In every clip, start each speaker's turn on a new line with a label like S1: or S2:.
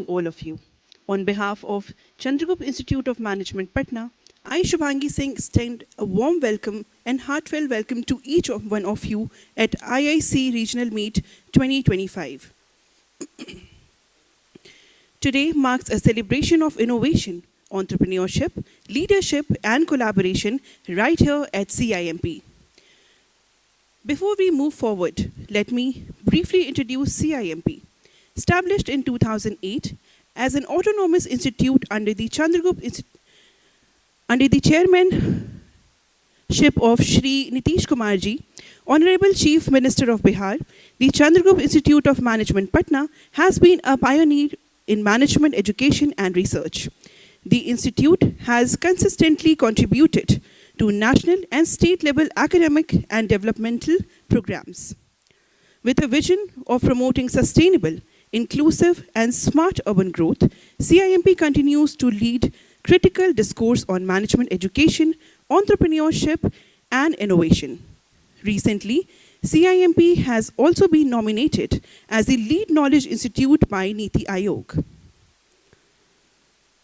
S1: all of you. On behalf of Chandragupta Institute of Management, Patna, I, Shubhangi Singh, extend a warm welcome and heartfelt welcome to each one of you at IIC Regional Meet 2025. Today marks a celebration of innovation, entrepreneurship, leadership, and collaboration right here at CIMP. Before we move forward, let me briefly introduce CIMP. Established in 2008 as an autonomous institute under the chairmanship of Shri Nitish Kumar ji, Honorable Chief Minister of Bihar, the Chandragupta Institute of Management Patna has been a pioneer in management education and research. The institute has consistently contributed to national and state level academic and developmental programs. With a vision of promoting sustainable, inclusive, and smart urban growth, CIMP continues to lead critical discourse on management education, entrepreneurship, and innovation. Recently, CIMP has also been nominated as the Lead Knowledge Institute by Niti Aayog.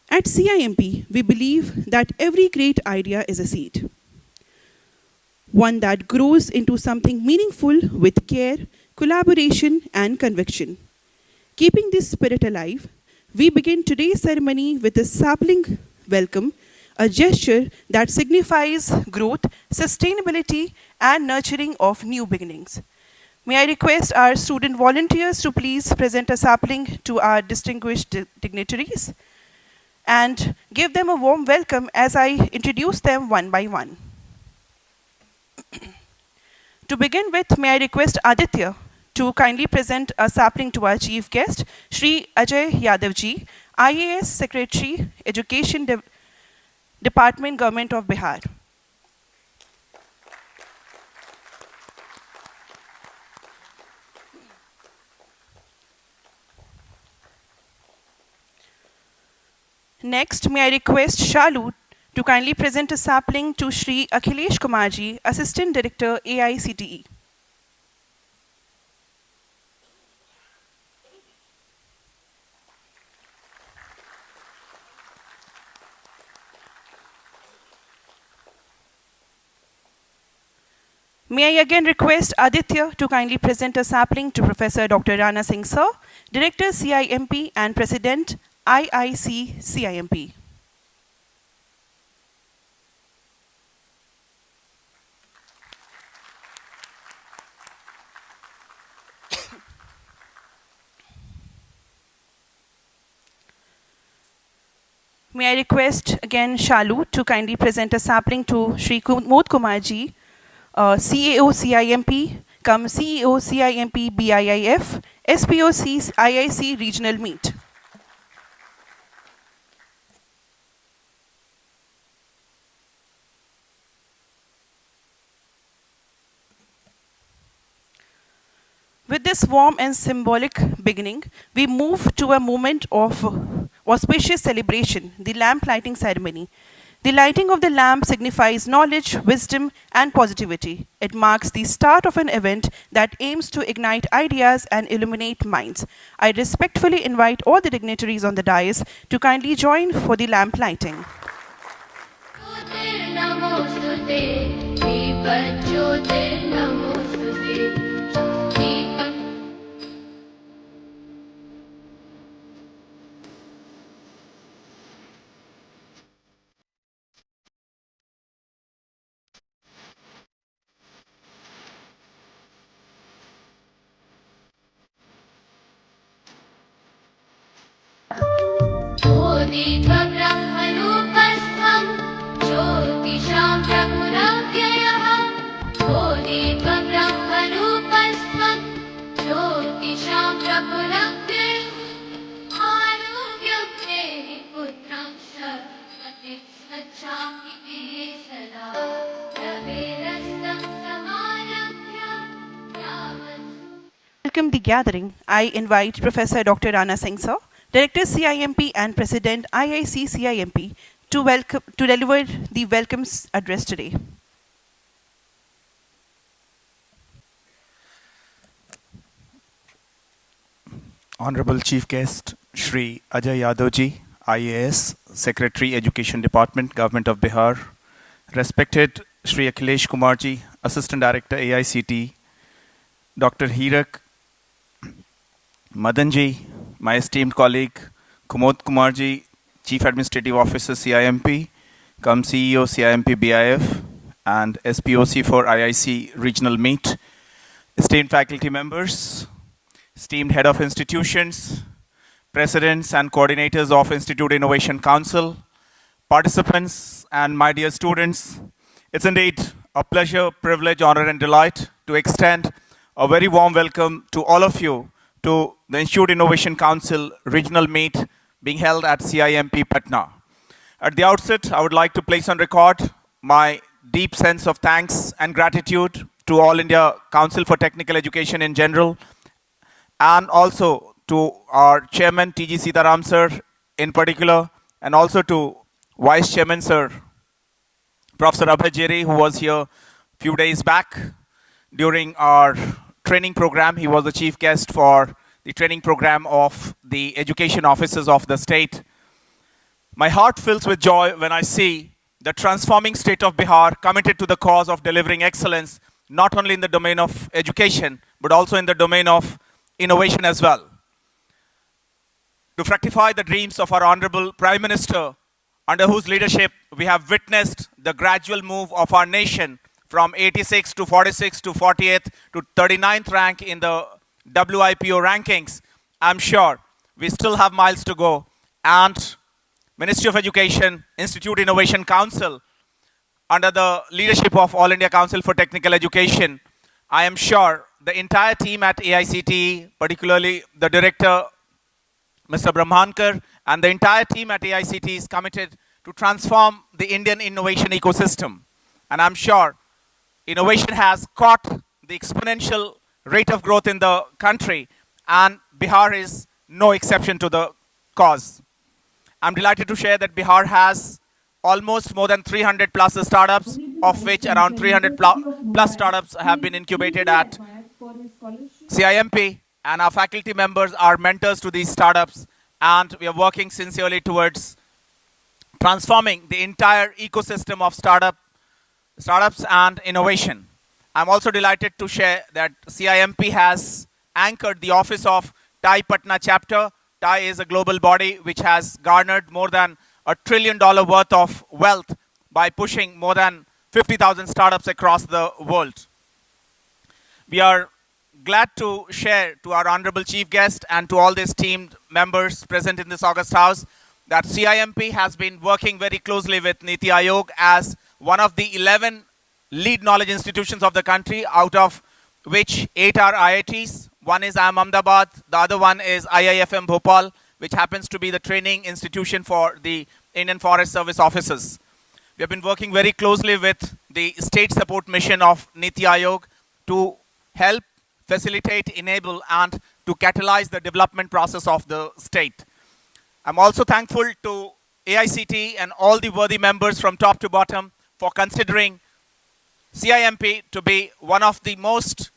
S1: At CIMP, we believe that every great idea is a seed, one that grows into something meaningful with care, collaboration, and conviction. Keeping this spirit alive, we begin today's ceremony with a sapling welcome, a gesture that signifies growth, sustainability, and nurturing of new beginnings. May I request our student volunteers to please present a sapling to our distinguished dignitaries and give them a warm welcome as I introduce them one by one. To begin with, may I request Aditya to kindly present a sapling to our chief guest, Shri Ajay Yadav ji, IAS Secretary, Education Department, Government of Bihar. Next, may I request Shalu to kindly present a sapling to Shri Akhilesh Kumar ji, Assistant Director, AICTE. May I again request Aditya to kindly present a sapling to Professor Dr. Rana Singh Sir, Director CIMP and President IIC CIMP. May I request again Shalu to kindly present a sapling to Shri Kumod Kumar ji, CAO CIMP, come CEO CIMP BIIF, SPOC IIC Regional Meet. With this warm and symbolic beginning, we move to a moment of auspicious celebration, the lamp lighting ceremony. The lighting of the lamp signifies knowledge, wisdom, and positivity. It marks the start of an event that aims to ignite ideas and illuminate minds. I respectfully invite all the dignitaries on the dais to kindly join for the lamp lighting. Welcome the gathering. I invite Professor Dr. Rana Singh Sir, Director CIMP and President IIC CIMP to deliver the welcome address today.
S2: Honorable Chief Guest, Shri Ajay Yadavji, IAS, Secretary, Education Department, Government of Bihar. Respected Shri Akhilesh Kumarji, Assistant Director, AICT. Dr. Hirak Madanji, my esteemed colleague, Kumod Kumarji, Chief Administrative Officer, CIMP, come CEO, CIMP BIF, and SPOC for IIC Regional Meet. Esteemed faculty members, esteemed head of institutions, presidents and coordinators of Institute Innovation Council, participants, and my dear students, it's indeed a pleasure, privilege, honor, and delight to extend a very warm welcome to all of you to the Institute Innovation Council Regional Meet being held at CIMP Patna. At the outset, I would like to place on record my deep sense of thanks and gratitude to All India Council for Technical Education in general, and also to our chairman, T.G. Sitaram sir in particular, and also to Vice Chairman sir, Professor Abhay Jere, who was here a few days back during our training program. He was the chief guest for the training program of the education officers of the state. My heart fills with joy when I see the transforming state of Bihar committed to the cause of delivering excellence, not only in the domain of education, but also in the domain of innovation as well. To fructify the dreams of our Honorable Prime Minister, under whose leadership we have witnessed the gradual move of our nation from 86 to 46 to 40th to 39th rank in the WIPO rankings, I'm sure we still have miles to go. And Ministry of Education, Institute Innovation Council, under the leadership of All India Council for Technical Education, I am sure the entire team at AICTE, particularly the director, Mr. Brahmankar, and the entire team at AICTE is committed to transform the Indian innovation ecosystem. And I'm sure innovation has caught the exponential rate of growth in the country, and Bihar is no exception to the cause. I'm delighted to share that Bihar has almost more than 300 plus startups, of which around 300 plus startups have been incubated at CIMP, and our faculty members are mentors to these startups, and we are working sincerely towards transforming the entire ecosystem of startups and innovation. I'm also delighted to share that CIMP has anchored the office of TIE Patna chapter. TIE is a global body which has garnered more than $1 trillion worth of wealth by pushing more than 50,000 startups across the world. We are glad to share to our honorable chief guest and to all the esteemed members present in this August House that CIMP has been working very closely with Niti Aayog as one of the 11 lead knowledge institutions of the country, out of which 8 are IITs. One is IIM Ahmedabad, the other one is IIFM Bhopal, which happens to be the training institution for the Indian Forest Service officers. We have been working very closely with the state support mission of Niti Aayog to help, facilitate, enable, and to catalyze the development process of the state. I'm also thankful to AICTE and all the worthy members from top to bottom for considering CIMP to be one of the most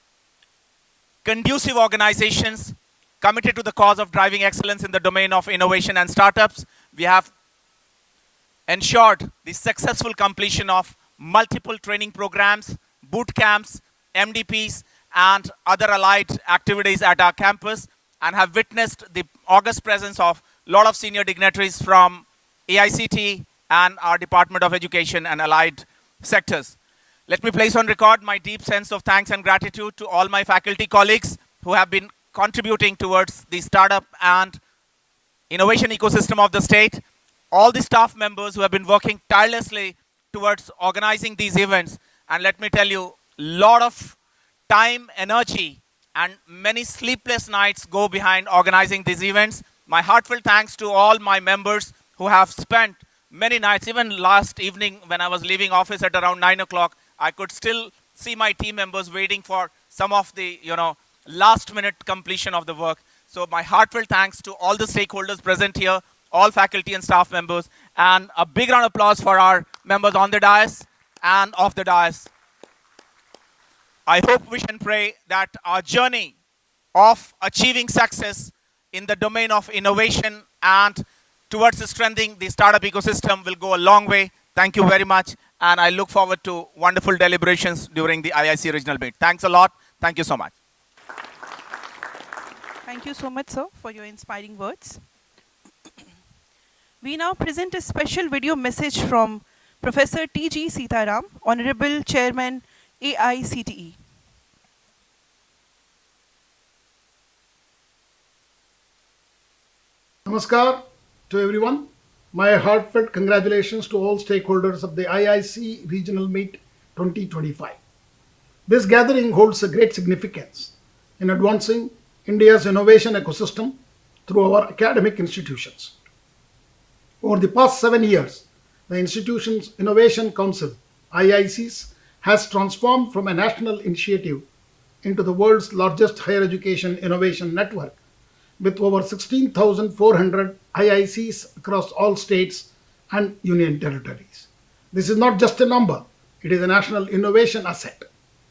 S2: conducive organizations committed to the cause of driving excellence in the domain of innovation and startups. We have ensured the successful completion of multiple training programs, boot camps, MDPs, and other allied activities at our campus, and have witnessed the august presence of a lot of senior dignitaries from AICTE and our Department of Education and allied sectors. Let me place on record my deep sense of thanks and gratitude to all my faculty colleagues who have been contributing towards the startup and innovation ecosystem of the state, all the staff members who have been working tirelessly towards organizing these events. And let me tell you, a lot of time, energy, and many sleepless nights go behind organizing these events. My heartfelt thanks to all my members who have spent many nights. Even last evening when I was leaving office at around 9 o'clock, I could still see my team members waiting for some of the, last minute completion of the work. So my heartfelt thanks to all the stakeholders present here, all faculty and staff members, and a big round of applause for our members on the dais and off the dais. I hope, wish and pray that our journey of achieving success in the domain of innovation and towards strengthening the startup ecosystem will go a long way. Thank you very much. And I look forward to wonderful deliberations during the IIC regional meet. Thanks a lot. Thank you so much.
S1: Thank you so much, sir, for your inspiring words. We now present a special video message from Professor T.G. Sitaram, Honorable Chairman, AICTE.
S3: Namaskar to everyone. My heartfelt congratulations to all stakeholders of the IIC Regional Meet 2025. This gathering holds a great significance in advancing India's innovation ecosystem through our academic institutions. Over the past 7 years, the institution's Innovation Council, IICs, has transformed from a national initiative into the world's largest higher education innovation network, with over 16,400 IICs across all states and union territories. This is not just a number, it is a national innovation asset.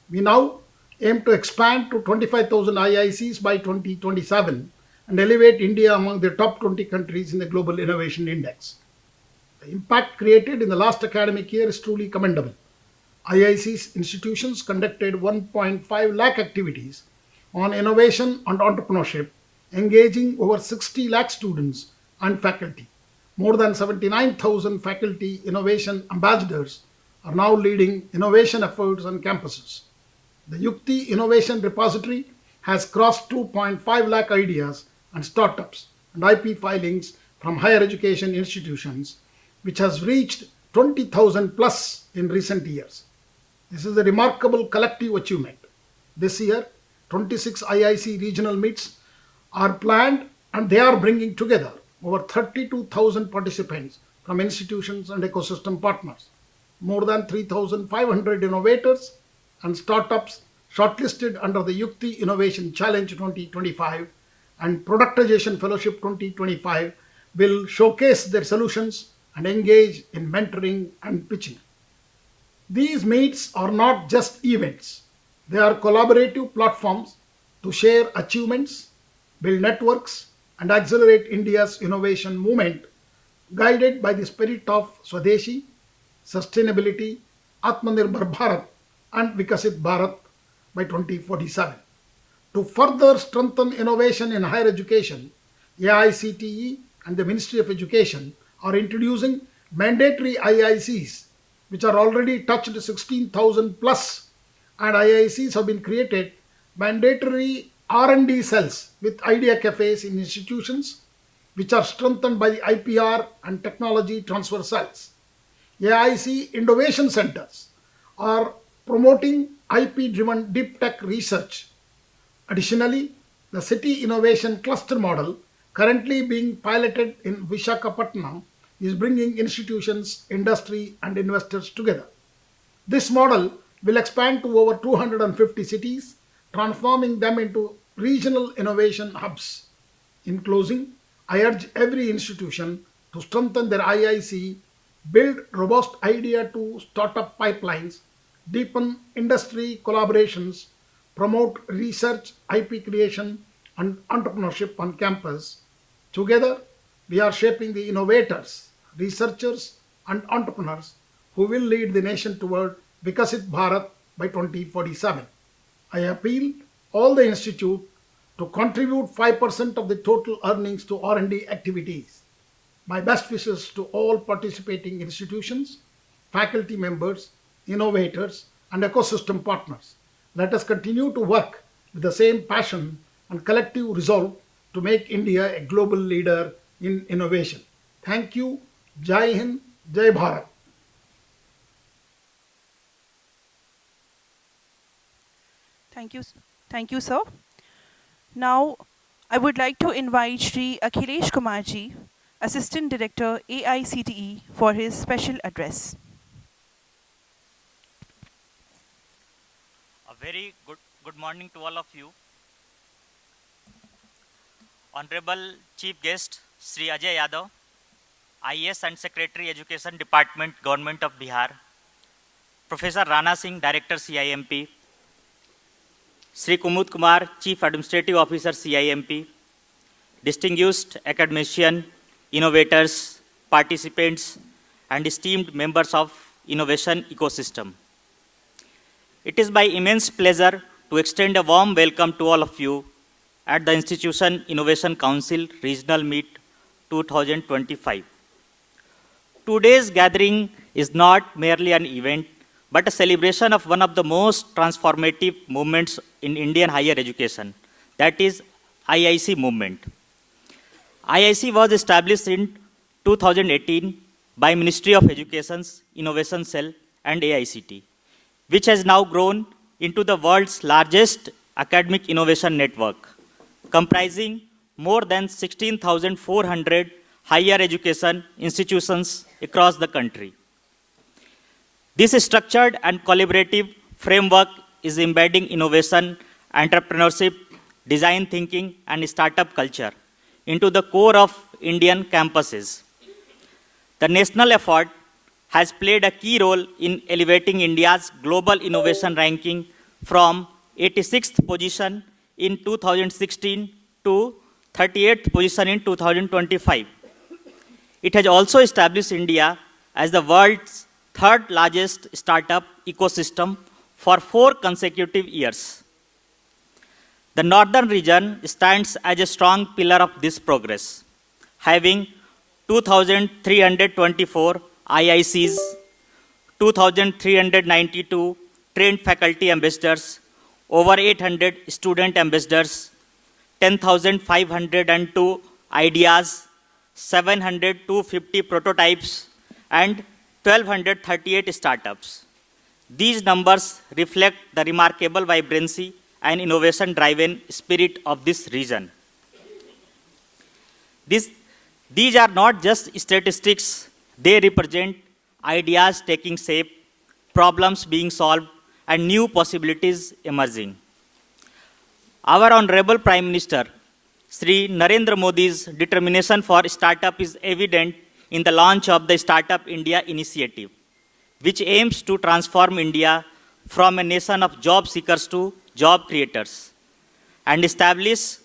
S3: We now aim to expand to 25,000 IICs by 2027 and elevate India among the top 20 countries in the Global Innovation Index. The impact created in the last academic year is truly commendable. IIC's institutions conducted 1.5 lakh activities on innovation and entrepreneurship, engaging over 60 lakh students and faculty. More than 79,000 faculty innovation ambassadors are now leading innovation efforts on campuses. The Yukti Innovation Repository has crossed 2.5 lakh ideas and startups and IP filings from higher education institutions, which has reached 20,000 plus in recent years. This is a remarkable collective achievement. This year, 26 IIC regional meets are planned, and they are bringing together over 32,000 participants from institutions and ecosystem partners. More than 3,500 innovators and startups shortlisted under the Yukti Innovation Challenge 2025 and Productization Fellowship 2025 will showcase their solutions and engage in mentoring and pitching. These meets are not just events, they are collaborative platforms to share achievements, build networks, and accelerate India's innovation movement, guided by the spirit of Swadeshi, sustainability, Atmanirbhar Bharat, and Vikasit Bharat by 2047. To further strengthen innovation in higher education, AICTE and the Ministry of Education are introducing mandatory IICs, which are already touched 16,000 plus, and IICs have been created mandatory R&D cells with idea cafes in institutions, which are strengthened by the IPR and technology transfer cells. AIC innovation centers are promoting IP-driven deep tech research. Additionally, the city innovation cluster model currently being piloted in Visakhapatnam is bringing institutions, industry, and investors together. This model will expand to over 250 cities, transforming them into regional innovation hubs. In closing, I urge every institution to strengthen their IIC, build robust idea to startup pipelines, deepen industry collaborations, promote research, IP creation, and entrepreneurship on campus. Together, we are shaping the innovators, researchers, and entrepreneurs who will lead the nation toward Vikasit Bharat by 2047. I appeal all the institute to contribute 5% of the total earnings to R&D activities. My best wishes to all participating institutions, faculty members, innovators, and ecosystem partners. Let us continue to work with the same passion and collective resolve to make India a global leader in innovation. Thank you. Jai Hind, Jai Bharat.
S1: Thank you, sir. Now, I would like to invite Shri Akhilesh Kumarji, Assistant Director, AICTE, for his special address.
S4: A very good morning to all of you. Honorable Chief Guest, Sri Ajay Yadav, IAS and Secretary Education Department, Government of Bihar, Professor Rana Singh, Director CIMP, Sri Kumud Kumar, Chief Administrative Officer CIMP, distinguished academician, innovators, participants, and esteemed members of innovation ecosystem. It is my immense pleasure to extend a warm welcome to all of you at the Institution Innovation Council Regional Meet 2025. Today's gathering is not merely an event, but a celebration of one of the most transformative movements in Indian higher education, that is IIC movement. IIC was established in 2018 by Ministry of Education's Innovation Cell and AICT, which has now grown into the world's largest academic innovation network, comprising more than 16,400 higher education institutions across the country. This structured and collaborative framework is embedding innovation, entrepreneurship, design thinking, and startup culture into the core of Indian campuses. The national effort has played a key role in elevating India's global innovation ranking from 86th position in 2016 to 38th position in 2025. It has also established India as the world's third largest startup ecosystem for 4 consecutive years. The northern region stands as a strong pillar of this progress, having 2,324 IICs, 2,392 trained faculty ambassadors, over 800 student ambassadors, 10,502 ideas, 750 prototypes, and 1,238 startups. These numbers reflect the remarkable vibrancy and innovation-driven spirit of this region. These are not just statistics, they represent ideas taking shape, problems being solved, and new possibilities emerging. Our Honorable Prime Minister, Sri Narendra Modi's determination for startup is evident in the launch of the Startup India initiative, which aims to transform India from a nation of job seekers to job creators and establish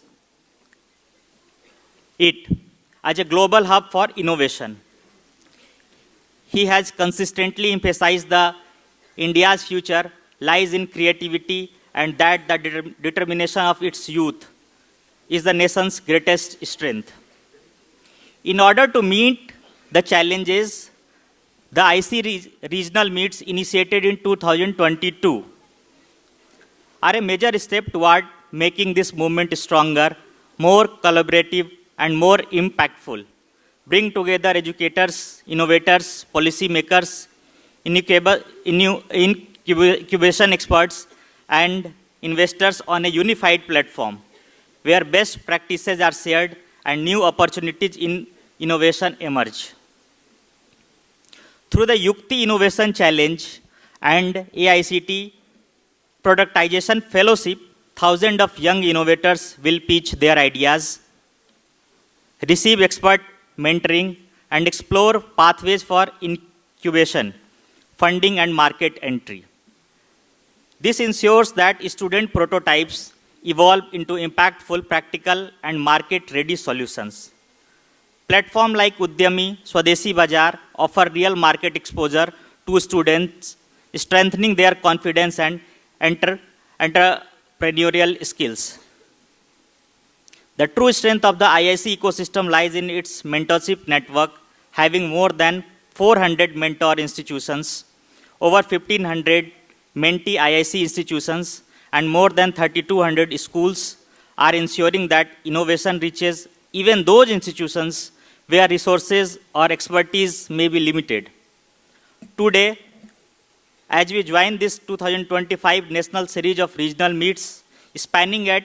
S4: it as a global hub for innovation. He has consistently emphasized that India's future lies in creativity and that the determination of its youth is the nation's greatest strength. In order to meet the challenges, the IC regional meets initiated in 2022 are a major step toward making this movement stronger, more collaborative, and more impactful. Bring together educators, innovators, policy makers, incubation experts, and investors on a unified platform where best practices are shared and new opportunities in innovation emerge. Through the Yukti Innovation Challenge and AICT Productization Fellowship, thousands of young innovators will pitch their ideas, receive expert mentoring, and explore pathways for incubation, funding, and market entry. This ensures that student prototypes evolve into impactful, practical, and market-ready solutions. Platforms like Udyami, Swadeshi Bazaar offer real market exposure to students, strengthening their confidence and entrepreneurial skills. The true strength of the IIC ecosystem lies in its mentorship network, having more than 400 mentor institutions, over 1,500 mentee IIC institutions, and more than 3,200 schools are ensuring that innovation reaches even those institutions where resources or expertise may be limited. Today, as we join this 2025 National Series of Regional Meets spanning at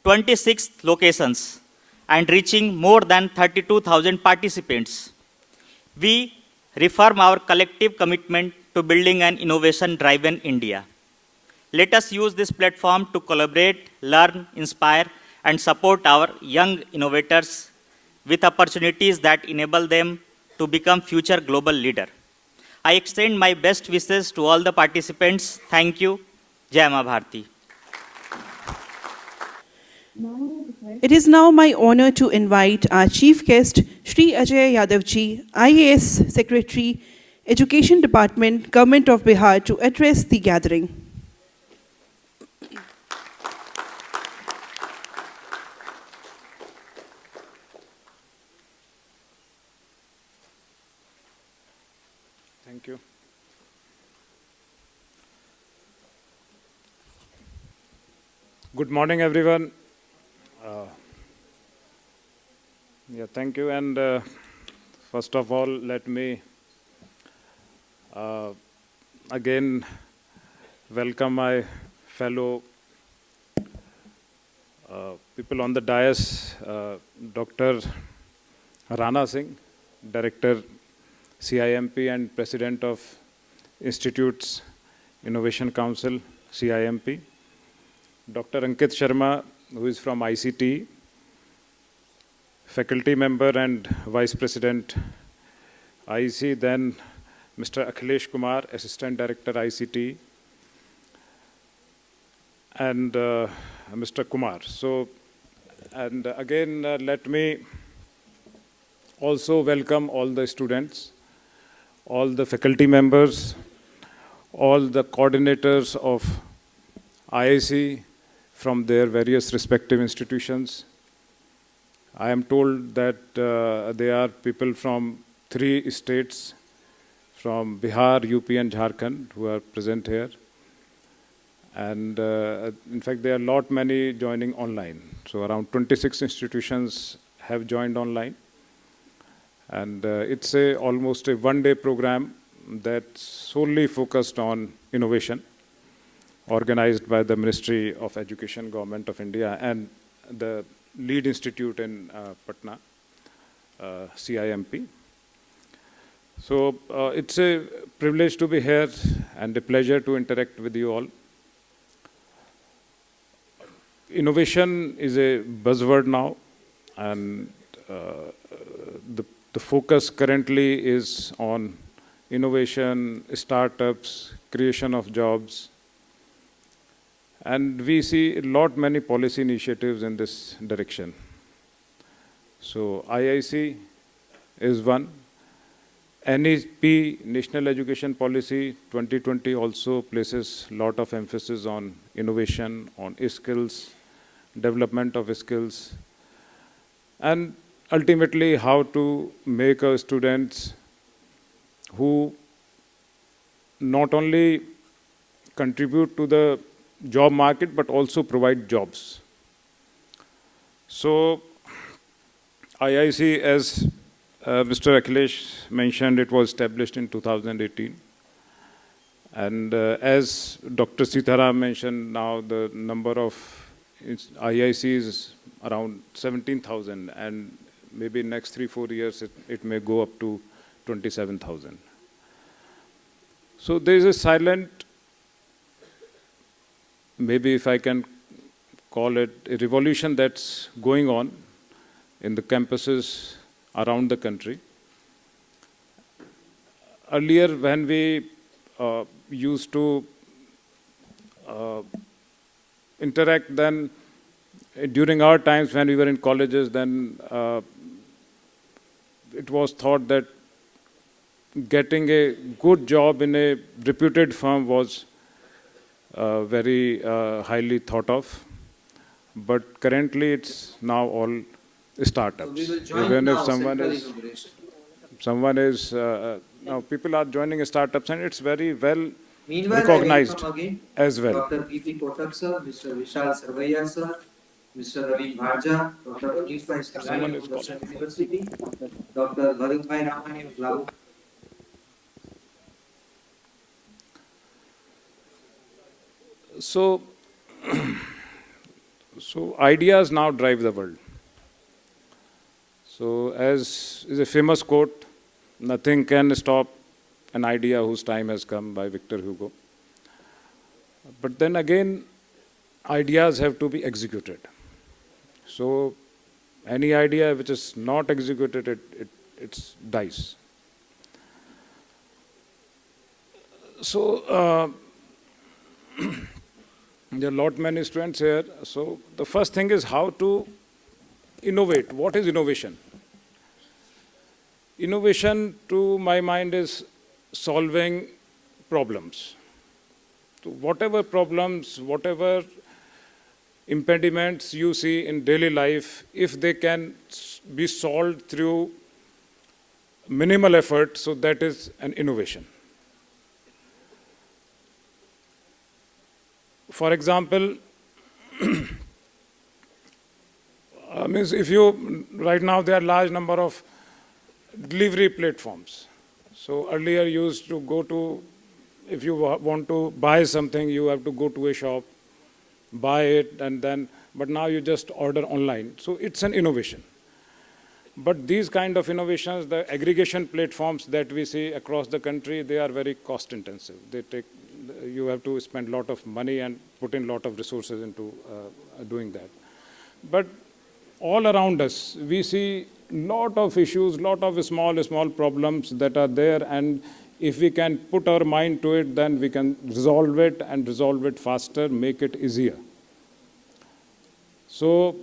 S4: 26 locations and reaching more than 32,000 participants, we reaffirm our collective commitment to building an innovation-driven India. Let us use this platform to collaborate, learn, inspire, and support our young innovators with opportunities that enable them to become future global leaders. I extend my best wishes to all the participants. Thank you. Jai Ma Bharati.
S5: Now
S1: It is now my honor to invite our chief guest, Shri Ajay Yadavji, IAS Secretary, Education Department, Government of Bihar, to address the gathering.
S5: Thank you. Good morning, everyone. Thank you. And first of all, let me again welcome my fellow people on the dais, Dr. Rana Singh, Director CIMP and President of Institutes Innovation Council, CIMP. Dr. Ankit Sharma, who is from ICT, faculty member and Vice President, IIC. Then Mr. Akhilesh Kumar, Assistant Director, ICT, and Mr. Kumar. So, and again, let me also welcome all the students, all the faculty members, all the coordinators of IIC from their various respective institutions. I am told that they are people from 3 states, from Bihar, UP and Jharkhand, who are present here. And in fact, there are many joining online. So around 26 institutions have joined online. And it's almost a one-day program that's solely focused on innovation, organized by the Ministry of Education, Government of India, and the lead institute in Patna, CIMP. So it's a privilege to be here and a pleasure to interact with you all. Innovation is a buzzword now, and the focus currently is on innovation, startups, creation of jobs. And we see many policy initiatives in this direction. So IIC is one. NEP, National Education Policy 2020, also places lot of emphasis on innovation, on skills, development of skills, and ultimately how to make our students who not only contribute to the job market, but also provide jobs. So IIC, as Mr. Akhilesh mentioned, it was established in 2018. And as Dr. Sitaram mentioned, now the number of IIC is around 17,000, and maybe next 3-4 years it may go up to 27,000. So there is a silent, maybe if I can call it, a revolution that's going on in the campuses around the country. Earlier, when we used to interact, then during our times when we were in colleges, then it was thought that getting a good job in a reputed firm was very highly thought of. But currently it's now all startups.
S6: So
S5: Even if someone is now people are joining startups, and it's very well
S6: Meanwhile,
S5: recognized
S6: I welcome again
S5: as well.
S6: Dr. P.P. Kotak sir, Mr. Vishal Sarvaiya sir, Mr. Ravi Bharja, Dr. Manish Bhai Sarvaiya of Darshan University, Dr. Bharat Bhai Ramani of Lao.
S5: So, so ideas now drive the world. So as is a famous quote, nothing can stop an idea whose time has come, by Victor Hugo. But then again, ideas have to be executed. So any idea which is not executed, it dies. So there are many students here. So the first thing is how to innovate. What is innovation? Innovation, to my mind, is solving problems. So whatever problems, whatever impediments you see in daily life, if they can be solved through minimal effort, so that is an innovation. For example, means if you, right now there are large number of delivery platforms. So earlier you used to go to, if you want to buy something, you have to go to a shop, buy it, and then, but now you just order online. So it's an innovation. But these kind of innovations, the aggregation platforms that we see across the country, they are very cost intensive. They take, you have to spend a lot of money and put in a lot of resources into doing that. But all around us, we see lot of issues, lot of small problems that are there, and if we can put our mind to it, then we can resolve it and resolve it faster, make it easier. So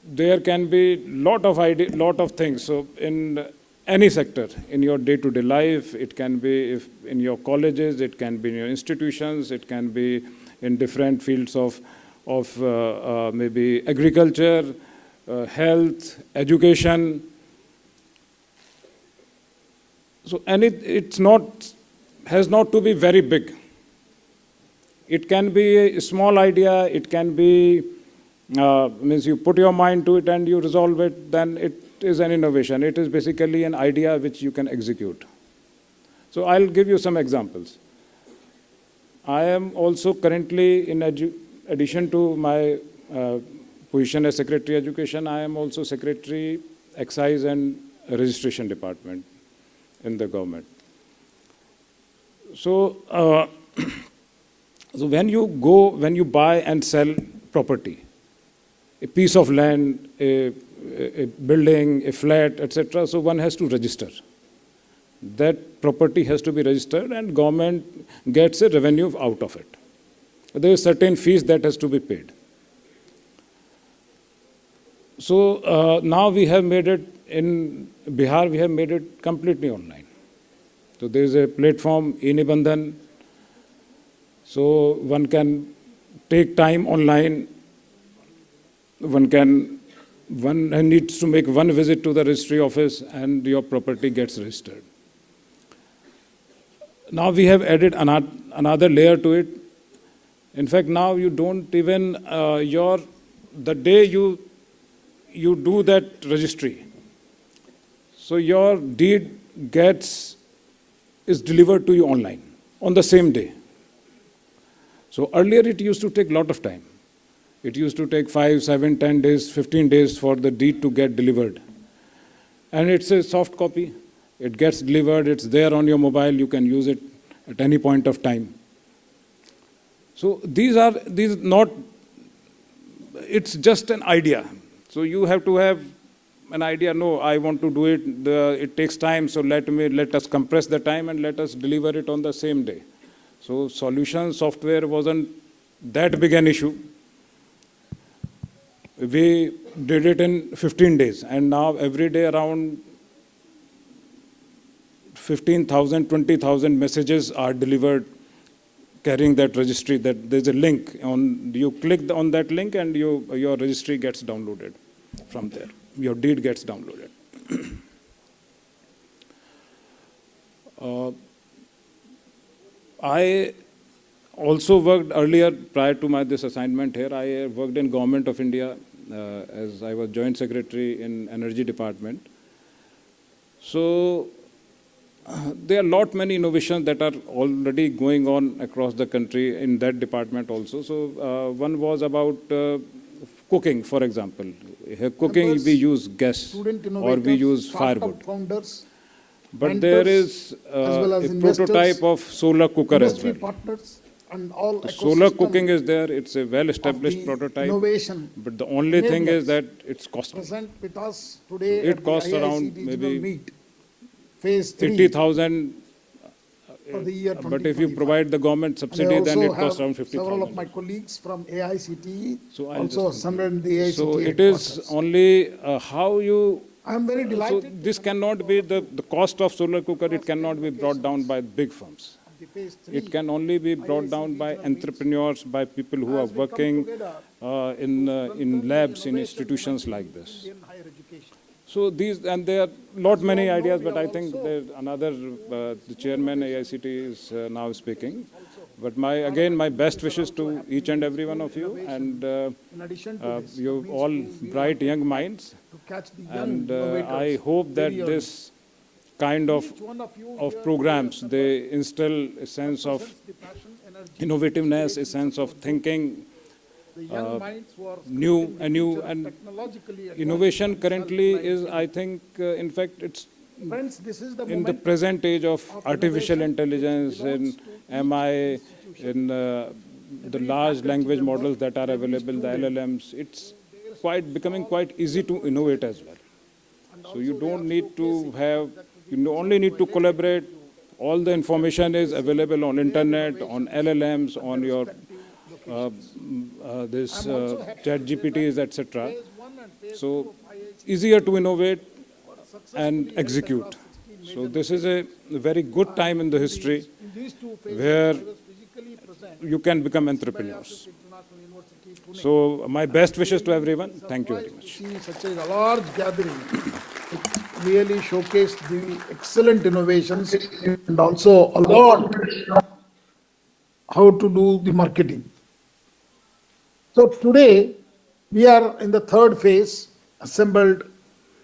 S5: there can be lot of things. So in any sector, in your day-to-day life, it can be if in your colleges, it can be in your institutions, it can be in different fields of maybe agriculture, health, education. So, and has not to be very big. It can be a small idea, it can be, means you put your mind to it and you resolve it, then it is an innovation. It is basically an idea which you can execute. So I'll give you some examples. I am also currently, in addition to my position as Secretary Education, I am also Secretary Excise and Registration Department in the government. So, so when you buy and sell property, a piece of land, a building, a flat, etc., so one has to register. That property has to be registered and government gets a revenue out of it. There is certain fees that has to be paid. So now we have made it, in Bihar, we have made it completely online. So there is a platform, e-Nibandhan. So one can take time online. One needs to make one visit to the registry office and your property gets registered. Now we have added another layer to it. In fact, now you don't even, the day you do that registry, so your deed is delivered to you online on the same day. So earlier it used to take a lot of time. It used to take 5, 7, 10 days, 15 days for the deed to get delivered. And it's a soft copy. It gets delivered, it's there on your mobile, you can use it at any point of time. So these not, it's just an idea. So you have to have an idea, no, I want to do it, it takes time, so let us compress the time and let us deliver it on the same day. So solution software wasn't that big an issue. We did it in 15 days, and now every day around 15,000, 20,000 messages are delivered carrying that registry. That there's a link, you click on that link and your registry gets downloaded from there. Your deed gets downloaded. I also worked earlier, prior to this assignment here, I worked in Government of India as I was Joint Secretary in Energy Department. So there are many innovations that are already going on across the country in that department also. So one was about cooking, for example. Cooking, we use gas or we use firewood.
S3: Founders,
S5: but there is a prototype of solar cooker as well.
S3: Partners and all
S5: Solar cooking is there. It's a well-established prototype.
S3: Innovation.
S5: But the only thing is that it's costly.
S3: Present with us today.
S5: So it costs around maybe
S3: meet, phase 3.
S5: 80,000
S3: for the year
S5: But if you
S3: 2025.
S5: provide the government
S3: And I
S5: subsidy, then
S3: also
S5: it costs
S3: have
S5: around
S3: several of
S5: 50,000.
S3: my colleagues from AICTE
S5: So I'll
S3: also
S5: just
S3: assembled in the AICTE
S5: So it
S3: headquarters.
S5: is only how you.
S3: I am very
S5: So
S3: delighted.
S5: this cannot be the cost of solar cooker. It cannot be brought down by big firms.
S3: The phase 3
S5: It can only be brought down by entrepreneurs, by people who are
S3: as we come
S5: working
S3: together
S5: in labs, in institutions like this.
S3: in higher education.
S5: So these, and there are lot many ideas, but I think there's another, the chairman AICT is now speaking. But again, my best wishes to each and every one of you, and
S3: In addition to this,
S5: you
S3: means
S5: all
S3: to be
S5: bright young minds,
S3: to catch the young
S5: and
S3: innovators
S5: I hope that
S3: very early.
S5: this kind of
S3: Each one of you here
S5: programs, they instill a sense of
S3: represents the passion, energy,
S5: innovativeness, a sense of thinking,
S3: the young minds who are
S5: new
S3: future
S5: and
S3: technologically advanced
S5: innovation
S3: and
S5: currently is,
S3: self-reliant.
S5: I think, in fact, it's
S3: Friends, this is the
S5: in the
S3: moment
S5: present age of artificial
S3: innovation
S5: intelligence, in MI, in the large language models that are available, the LLMs, it's becoming quite easy to innovate as well. So you don't need to have, you only need to collaborate. All the information is available on internet, on LLMs, on your chat GPTs, etc. So easier to innovate and execute. So this is a very good time in the history
S3: in these two phases.
S5: where
S3: I was physically present
S5: you can become entrepreneurs.
S3: International University, Pune.
S5: So my best wishes to everyone. Thank you very much.
S3: See such a large gathering, it really showcased the excellent innovations and also a lot how to do the marketing. So today we are in the third phase, assembled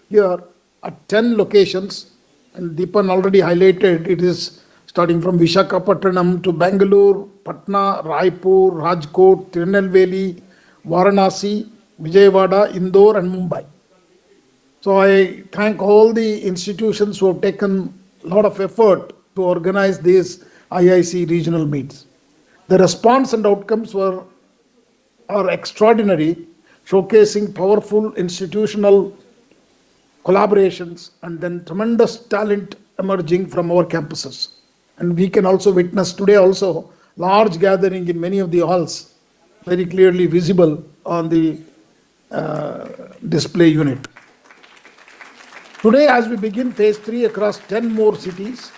S3: here at 10 locations, and Deepan already highlighted it is starting from Visakhapatnam to Bangalore, Patna, Raipur, Rajkot, Tirunelveli, Varanasi, Vijayawada, Indore, and Mumbai. So I thank all the institutions who have taken a lot of effort to organize these IIC regional meets. The response and outcomes are extraordinary, showcasing powerful institutional collaborations and then tremendous talent emerging from our campuses. And we can also witness today also large gathering in many of the halls, very clearly visible on the display unit. Today, as we begin phase 3 across 10 more cities,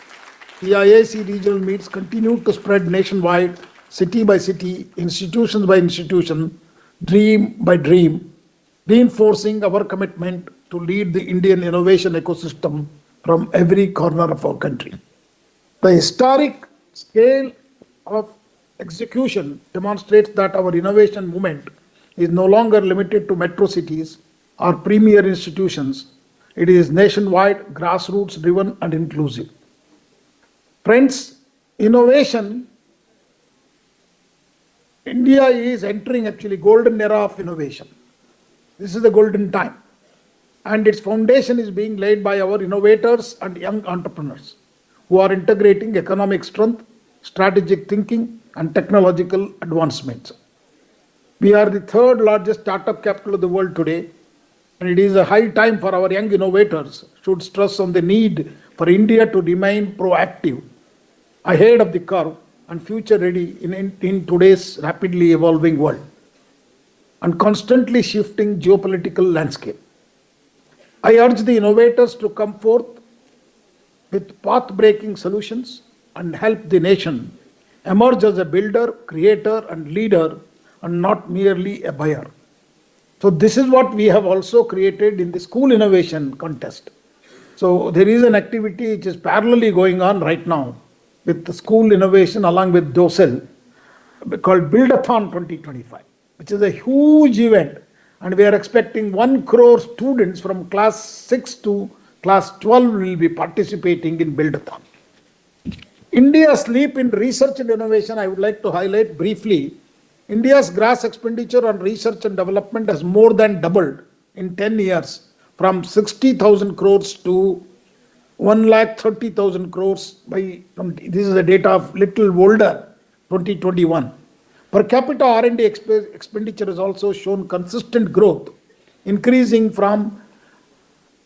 S3: the IIC regional meets continue to spread nationwide, city by city, institution by institution, dream by dream, reinforcing our commitment to lead the Indian innovation ecosystem from every corner of our country. The historic scale of execution demonstrates that our innovation movement is no longer limited to metro cities or premier institutions. It is nationwide, grassroots driven, and inclusive. Friends, innovation, India is entering actually golden era of innovation. This is the golden time. And its foundation is being laid by our innovators and young entrepreneurs who are integrating economic strength, strategic thinking, and technological advancements. We are the third largest startup capital of the world today, and it is a high time for our young innovators should stress on the need for India to remain proactive, ahead of the curve, and future ready in today's rapidly evolving world and constantly shifting geopolitical landscape. I urge the innovators to come forth with path-breaking solutions and help the nation emerge as a builder, creator, and leader, and not merely a buyer. So this is what we have also created in the school innovation contest. So there is an activity which is parallelly going on right now with the school innovation along with DOSEL called Buildathon 2025, which is a huge event, and we are expecting 1 crore students from class 6 to class 12 will be participating in Buildathon. India's leap in research and innovation, I would like to highlight briefly. India's gross expenditure on research and development has more than doubled in 10 years from 60,000 crores to 1,30,000 crores this is the data of little older, 2021. Per capita R&D expenditure has also shown consistent growth, increasing from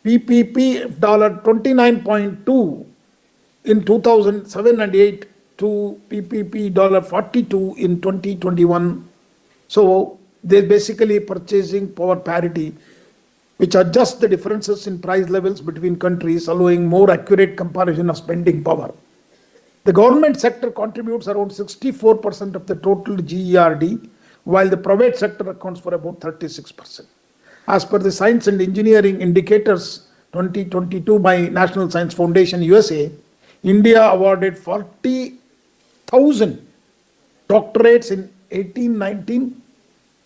S3: PPP $29.2 in 2007 and 8 to PPP $42 in 2021. So they're basically purchasing power parity, which adjusts the differences in price levels between countries, allowing more accurate comparison of spending power. The government sector contributes around 64% of the total GERD, while the private sector accounts for about 36%. As per the Science and Engineering Indicators 2022 by National Science Foundation USA, India awarded 40,000 doctorates in 1819,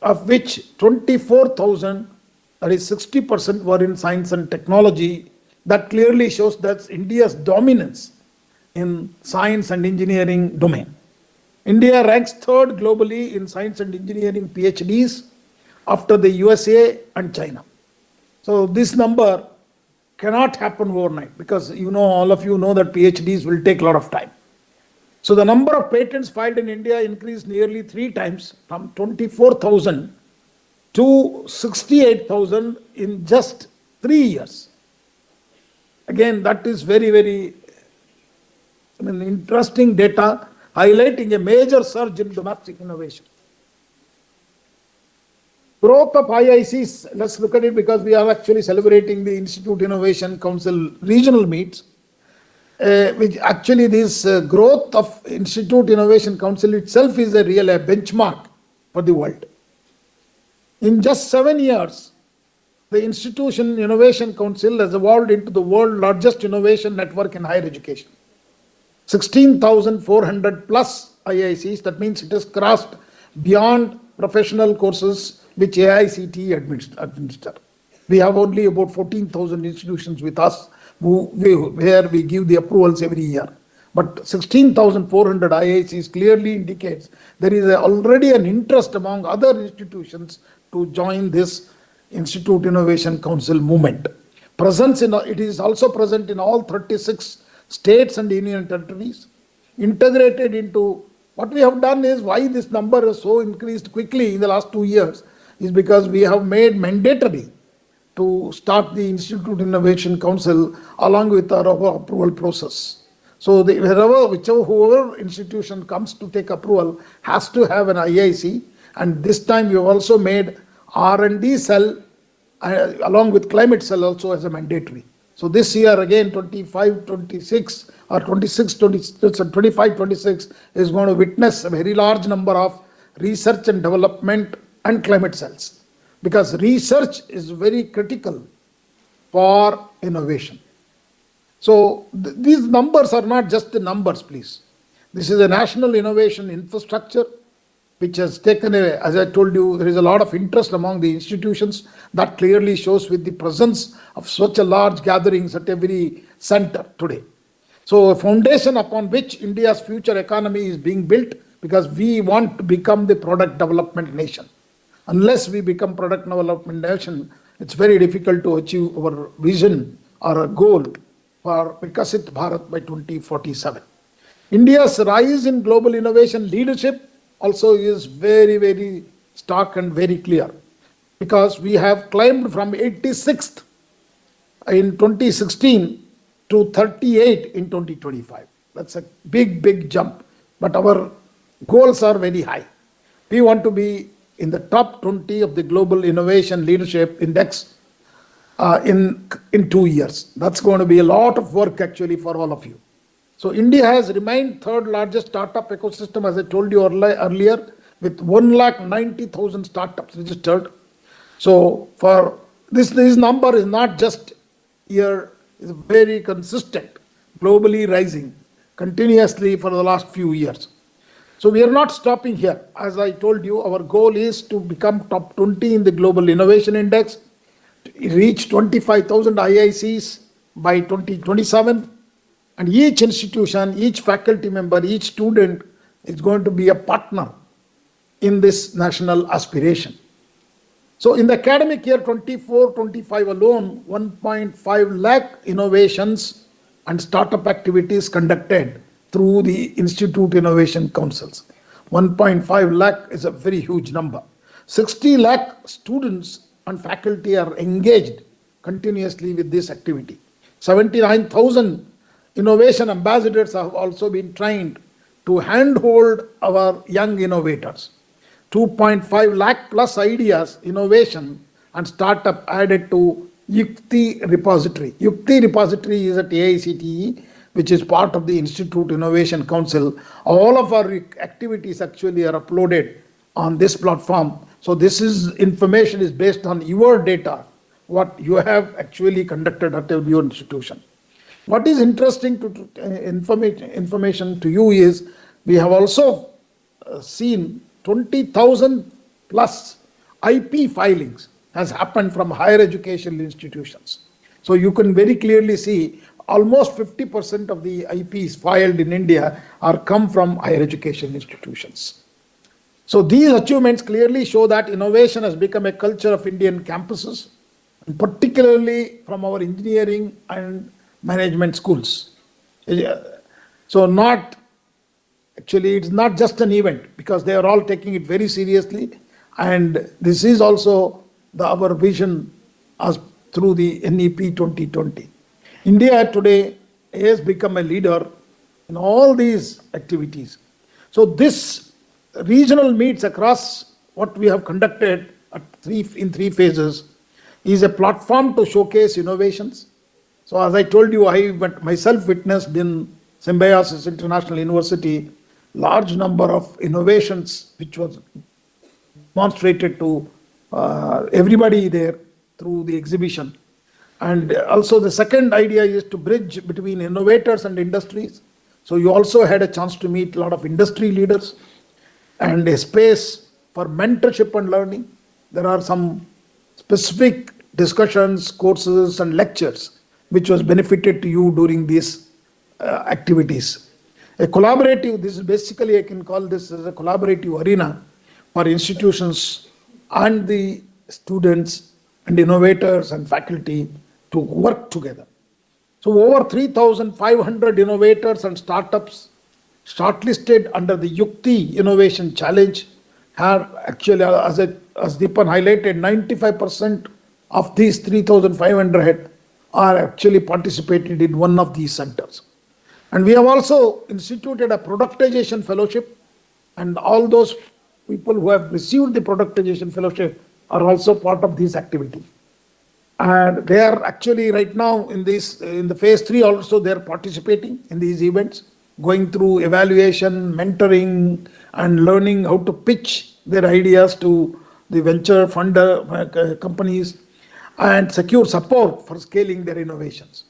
S3: of which 24,000, that is 60%, were in science and technology. That clearly shows that India's dominance in science and engineering domain. India ranks third globally in science and engineering PhDs after the USA and China. So this number cannot happen overnight because all of you know that PhDs will take a lot of time. So the number of patents filed in India increased nearly 3 times, from 24,000 to 68,000 in just 3 years. Again, that is very, very interesting data highlighting a major surge in domestic innovation. Growth of IICs, let's look at it because we are actually celebrating the Institute Innovation Council regional meets, which actually this growth of Institute Innovation Council itself is a real benchmark for the world. In just 7 years, the Institution Innovation Council has evolved into the world's largest innovation network in higher education. 16,400 plus IICs, that means it has crossed beyond professional courses which AICTE administer. We have only about 14,000 institutions with us where we give the approvals every year. But 16,400 IICs clearly indicates there is already an interest among other institutions to join this Institute Innovation Council movement. It is also present in all 36 states and union territories, integrated into. What we have done is, why this number is so increased quickly in the last 2 years is because we have made mandatory to start the Institute Innovation Council along with our approval process. So whoever institution comes to take approval has to have an IIC, and this time we have also made R&D cell along with climate cell also as a mandatory. So this year again 25-26 or 25-26 is going to witness a very large number of research and development and climate cells, because research is very critical for innovation. So these numbers are not just the numbers, please. This is a national innovation infrastructure which has taken away, as I told you, there is a lot of interest among the institutions. That clearly shows with the presence of such a large gatherings at every center today. So a foundation upon which India's future economy is being built, because we want to become the product development nation. Unless we become product development nation, it's very difficult to achieve our vision or a goal for Vikasit Bharat by 2047. India's rise in global innovation leadership also is very, very stark and very clear, because we have climbed from 86th in 2016 to 38 in 2025. That's a big, big jump, but our goals are very high. We want to be in the top 20 of the Global Innovation Leadership Index in 2 years. That's going to be a lot of work actually for all of you. So India has remained third largest startup ecosystem, as I told you earlier, with 190,000 startups registered. So for this number is not just here, is very consistent, globally rising continuously for the last few years. So we are not stopping here. As I told you, our goal is to become top 20 in the Global Innovation Index, reach 25,000 IICs by 2027. And each institution, each faculty member, each student is going to be a partner in this national aspiration. So in the academic year 24-25 alone, 1.5 lakh innovations and startup activities conducted through the Institute Innovation Councils. 1.5 lakh is a very huge number. 60 lakh students and faculty are engaged continuously with this activity. 79,000 innovation ambassadors have also been trained to handhold our young innovators. 2.5 lakh plus ideas, innovation, and startup added to Yukti repository. Yukti repository is at AICTE, which is part of the Institute Innovation Council. All of our activities actually are uploaded on this platform. So this is information is based on your data, what you have actually conducted at your institution. What is interesting to information to you is we have also seen 20,000 plus IP filings has happened from higher education institutions. So you can very clearly see almost 50% of the IPs filed in India are come from higher education institutions. So these achievements clearly show that innovation has become a culture of Indian campuses, and particularly from our engineering and management schools. So actually it's not just an event, because they are all taking it very seriously, and this is also our vision as through the NEP 2020. India today has become a leader in all these activities. So this regional meets across what we have conducted in three phases is a platform to showcase innovations. So as I told you, I myself witnessed in Symbiosis International University large number of innovations which was demonstrated to everybody there through the exhibition. And also the second idea is to bridge between innovators and industries. So you also had a chance to meet a lot of industry leaders and a space for mentorship and learning. There are some specific discussions, courses and lectures which was benefited to you during these activities. A collaborative, this is basically, I can call this as a collaborative arena for institutions and the students and innovators and faculty to work together. So over 3,500 innovators and startups shortlisted under the Yukti Innovation Challenge have actually, as Deepan highlighted, 95% of these 3,500 are actually participated in one of these centers. And we have also instituted a productization fellowship, and all those people who have received the productization fellowship are also part of this activity. And they are actually right now in the phase 3 also they are participating in these events, going through evaluation, mentoring, and learning how to pitch their ideas to the venture funder companies and secure support for scaling their innovations.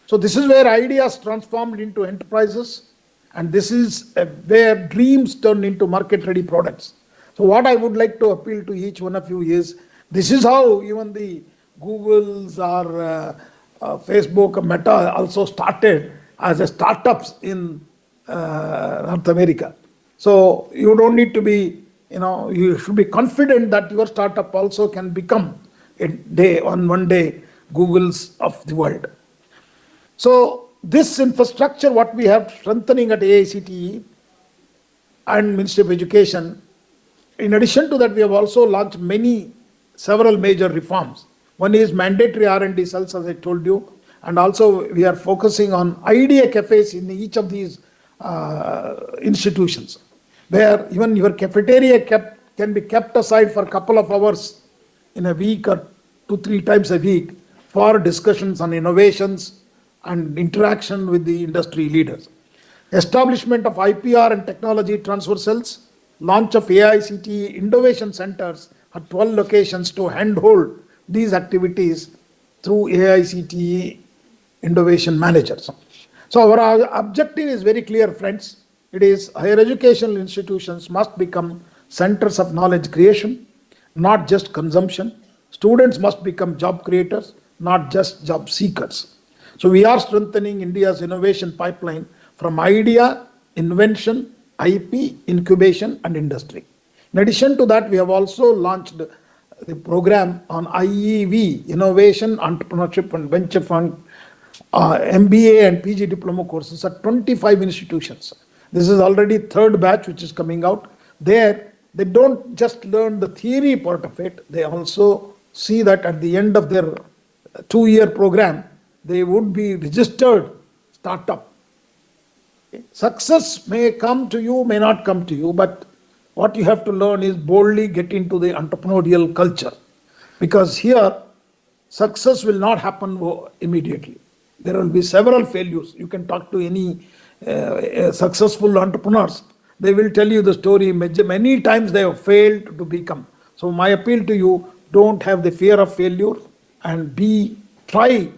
S3: So this is where ideas transformed into enterprises, and this is where dreams turn into market-ready products. So what I would like to appeal to each one of you is, this is how even the Googles or Facebook or Meta also started as a startups in North America. So you don't need to be, you should be confident that your startup also can become one day Googles of the world. So this infrastructure, what we have strengthening at AICTE and Ministry of Education, in addition to that, we have also launched several major reforms. One is mandatory R&D cells, as I told you, and also we are focusing on idea cafes in each of these institutions, where even your cafeteria can be kept aside for a couple of hours in a week or 2-3 times a week for discussions on innovations and interaction with the industry leaders. Establishment of IPR and technology transfer cells, launch of AICTE innovation centers at 12 locations to handhold these activities through AICTE innovation managers. So our objective is very clear, friends. It is higher educational institutions must become centers of knowledge creation, not just consumption. Students must become job creators, not just job seekers. So we are strengthening India's innovation pipeline from idea, invention, IP, incubation, and industry. In addition to that, we have also launched the program on IEV, Innovation, Entrepreneurship, and Venture Fund, MBA and PG diploma courses at 25 institutions. This is already third batch which is coming out. There, they don't just learn the theory part of it, they also see that at the end of their 2-year program, they would be registered startup. Success may come to you, may not come to you, but what you have to learn is boldly get into the entrepreneurial culture. Because here, success will not happen immediately. There will be several failures. You can talk to any successful entrepreneurs. They will tell you the story. Many times they have failed to become. So my appeal to you, don't have the fear of failure and try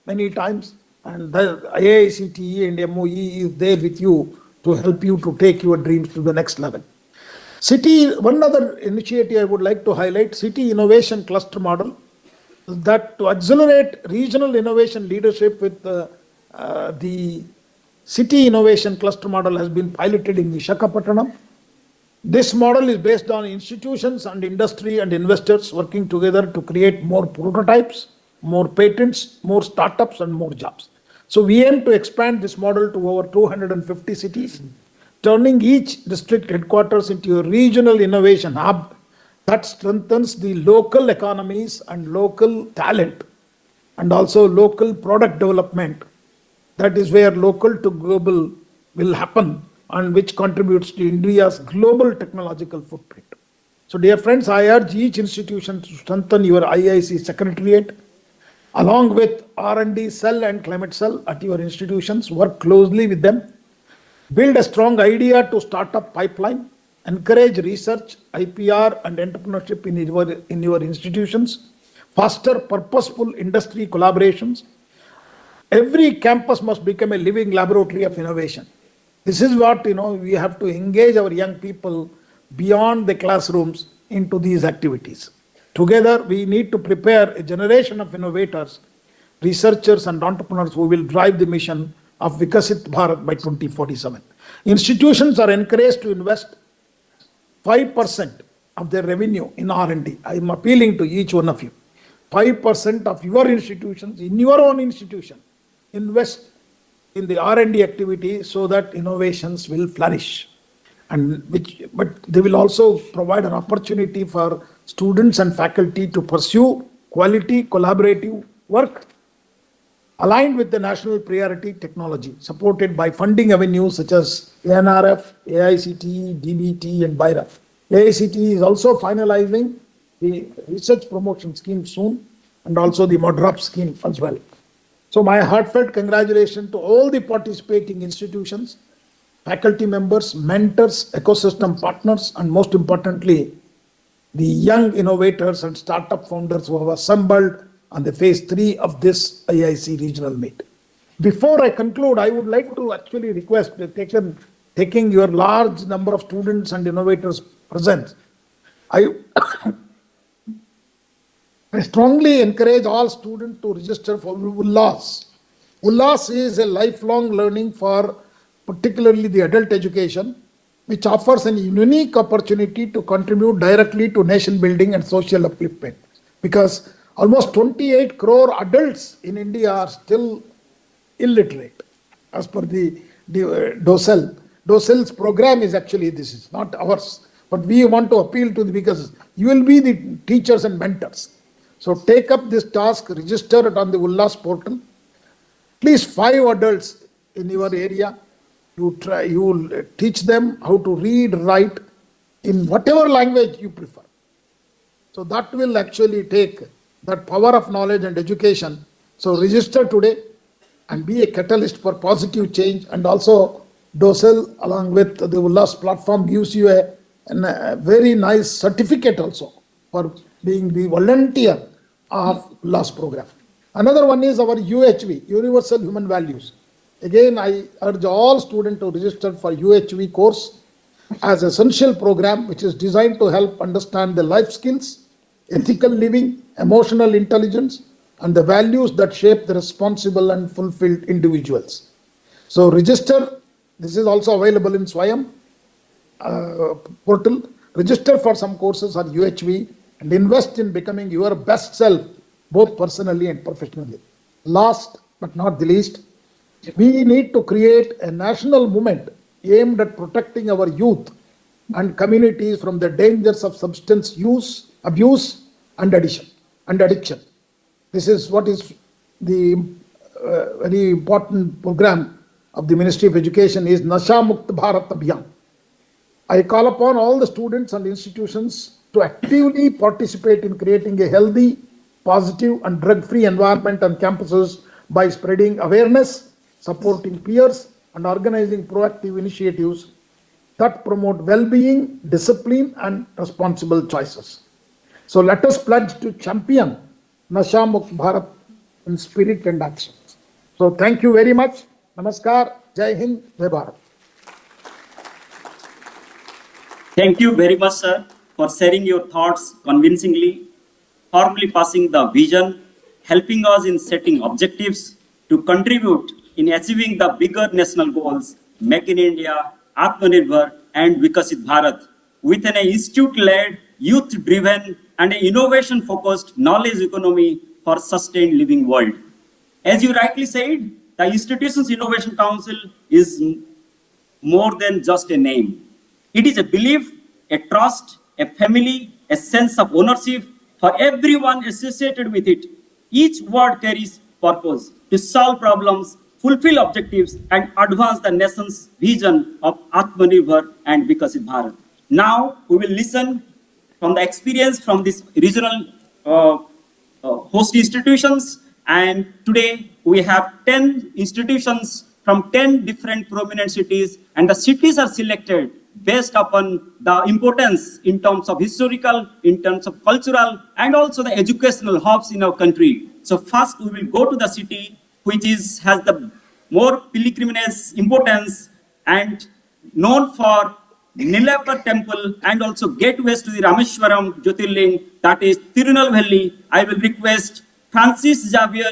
S3: many times. And the IIC and MOE is there with you to help you to take your dreams to the next level. One other initiative I would like to highlight, City Innovation Cluster Model, that to accelerate regional innovation leadership with the City Innovation Cluster Model has been piloted in Visakhapatnam. This model is based on institutions and industry and investors working together to create more prototypes, more patents, more startups, and more jobs. So we aim to expand this model to over 250 cities, turning each district headquarters into a regional innovation hub that strengthens the local economies and local talent and also local product development. That is where local to global will happen and which contributes to India's global technological footprint. So dear friends, I urge each institution to strengthen your IIC secretariat along with R&D cell and climate cell at your institutions. Work closely with them. Build a strong idea to startup pipeline. Encourage research, IPR and entrepreneurship in your institutions. Foster purposeful industry collaborations. Every campus must become a living laboratory of innovation. This is what, we have to engage our young people beyond the classrooms into these activities. Together, we need to prepare a generation of innovators, researchers and entrepreneurs who will drive the mission of Vikasit Bharat by 2047. Institutions are encouraged to invest 5% of their revenue in R&D. I am appealing to each one of you. 5% of your institutions, in your own institution, invest in the R&D activity so that innovations will flourish. But they will also provide an opportunity for students and faculty to pursue quality collaborative work aligned with the national priority technology, supported by funding avenues such as ANRF, AICTE, DBT, and BIRA. AICTE is also finalizing the research promotion scheme soon, and also the MODROP scheme as well. So my heartfelt congratulations to all the participating institutions, faculty members, mentors, ecosystem partners, and most importantly, the young innovators and startup founders who have assembled on the phase 3 of this IIC regional meet. Before I conclude, I would like to actually request, taking your large number of students and innovators present, I strongly encourage all students to register for ULLAS. ULLAS is a lifelong learning for particularly the adult education, which offers an unique opportunity to contribute directly to nation building and social upliftment. Because almost 28 crore adults in India are still illiterate, as per the DOSEL. DOSEL's program is actually, this is not ours, but we want to appeal to because you will be the teachers and mentors. So take up this task, register it on the ULLAS portal. At least 5 adults in your area, you will teach them how to read, write in whatever language you prefer. So that will actually take that power of knowledge and education. So register today and be a catalyst for positive change. And also DOSEL along with the ULLAS platform gives you a very nice certificate also for being the volunteer of ULLAS program. Another one is our UHV, Universal Human Values. Again, I urge all students to register for UHV course as essential program which is designed to help understand the life skills, ethical living, emotional intelligence, and the values that shape the responsible and fulfilled individuals. So register. This is also available in SWAYAM portal. Register for some courses on UHV and invest in becoming your best self, both personally and professionally. Last but not the least, we need to create a national movement aimed at protecting our youth and communities from the dangers of substance use, abuse, and addiction. This is what is the very important program of the Ministry of Education is Nasha Mukt Bharat Abhiyan. I call upon all the students and institutions to actively participate in creating a healthy, positive, and drug-free environment on campuses by spreading awareness, supporting peers, and organizing proactive initiatives that promote well-being, discipline, and responsible choices. So let us pledge to champion Nasha Mukt Bharat in spirit and action. So thank you very much. Namaskar. Jai Hind. Jai Bharat.
S7: Thank you very much, sir, for sharing your thoughts convincingly, formally passing the vision, helping us in setting objectives to contribute in achieving the bigger national goals, Make in India, Atmanirbhar, and Vikasit Bharat, with an institute-led, youth-driven, and an innovation-focused knowledge economy for sustained living world. As you rightly said, the Institutions Innovation Council is more than just a name. It is a belief, a trust, a family, a sense of ownership for everyone associated with it. Each word carries purpose to solve problems, fulfill objectives, and advance the nation's vision of Atmanirbhar and Vikasit Bharat. Now, we will listen from the experience from this regional host institutions, and today we have 10 institutions from 10 different prominent cities, and the cities are selected based upon the importance in terms of historical, in terms of cultural, and also the educational hubs in our country. So first we will go to the city which has the more pilgrimage importance and known for Nilapur temple and also gateways to the Rameshwaram Jyotirling, that is Tirunelveli. I will request Francis Xavier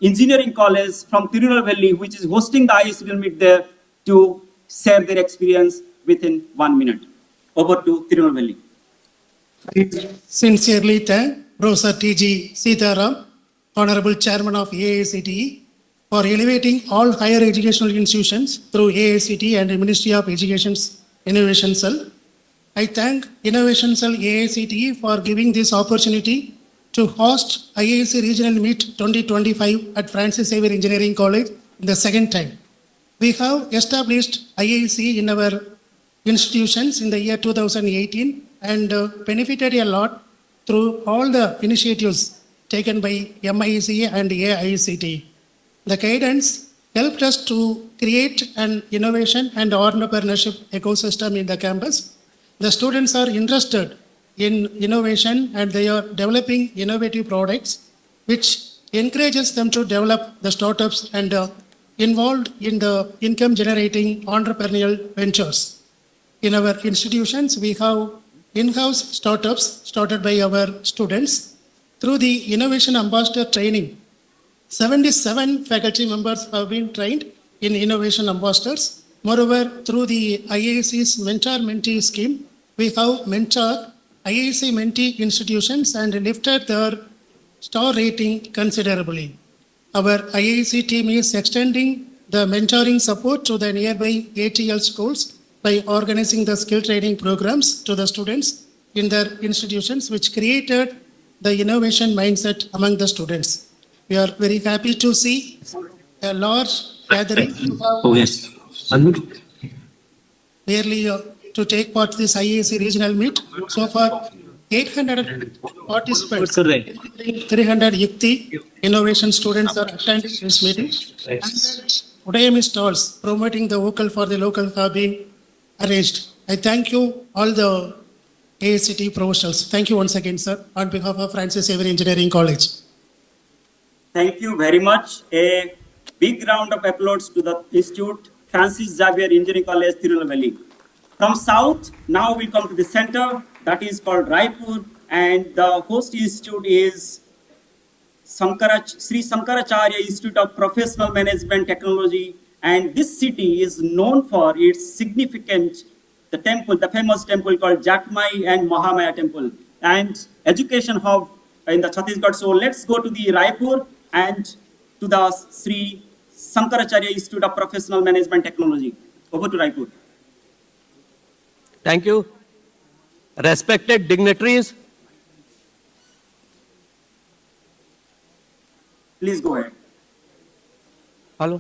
S7: Engineering College from Tirunelveli, which is hosting the IIC meet there, to share their experience within 1 minute. Over to Tirunelveli.
S8: Sincerely thank Professor T.G. Sitaram, Honorable Chairman of AICTE, for elevating all higher educational institutions through AICTE and the Ministry of Education's Innovation Cell. I thank Innovation Cell AICTE for giving this opportunity to host IIC Regional Meet 2025 at Francis Xavier Engineering College the second time. We have established IIC in our institutions in the year 2018 and benefited a lot through all the initiatives taken by MIC and AICTE. The guidance helped us to create an innovation and entrepreneurship ecosystem in the campus. The students are interested in innovation and they are developing innovative products, which encourages them to develop the startups and involved in the income generating entrepreneurial ventures. In our institutions, we have in-house startups started by our students. Through the Innovation Ambassador training, 77 faculty members have been trained in Innovation Ambassadors. Moreover, through the IIC's Mentor-Mentee scheme, we have mentored IIC mentee institutions and lifted their star rating considerably. Our IIC team is extending the mentoring support to the nearby ATL schools by organizing the skill training programs to the students in their institutions, which created the innovation mindset among the students. We are very happy to see a large gathering nearly to take part in this IIC regional meet. So far, 800 participants, 300 Yukti innovation students are attending this meeting. Udayami stalls promoting the vocal for the local have been arranged. I thank you all the AICT professionals. Thank you once again, sir, on behalf of Francis Xavier Engineering College.
S7: Thank you very much. A big round of applause to the Institute, Francis Xavier Engineering College, Tirunelveli. From south, now we come to the center, that is called Raipur, and the host institute is Sri Sankaracharya Institute of Professional Management Technology, and this city is known for its significant, the temple, the famous temple called Jatmai and Mahamaya temple, and education hub in the Chhattisgarh. So let's go to the Raipur and to the Sri Sankaracharya Institute of Professional Management Technology. Over to Raipur.
S9: Thank you. Respected dignitaries,
S7: Please go ahead.
S9: hello.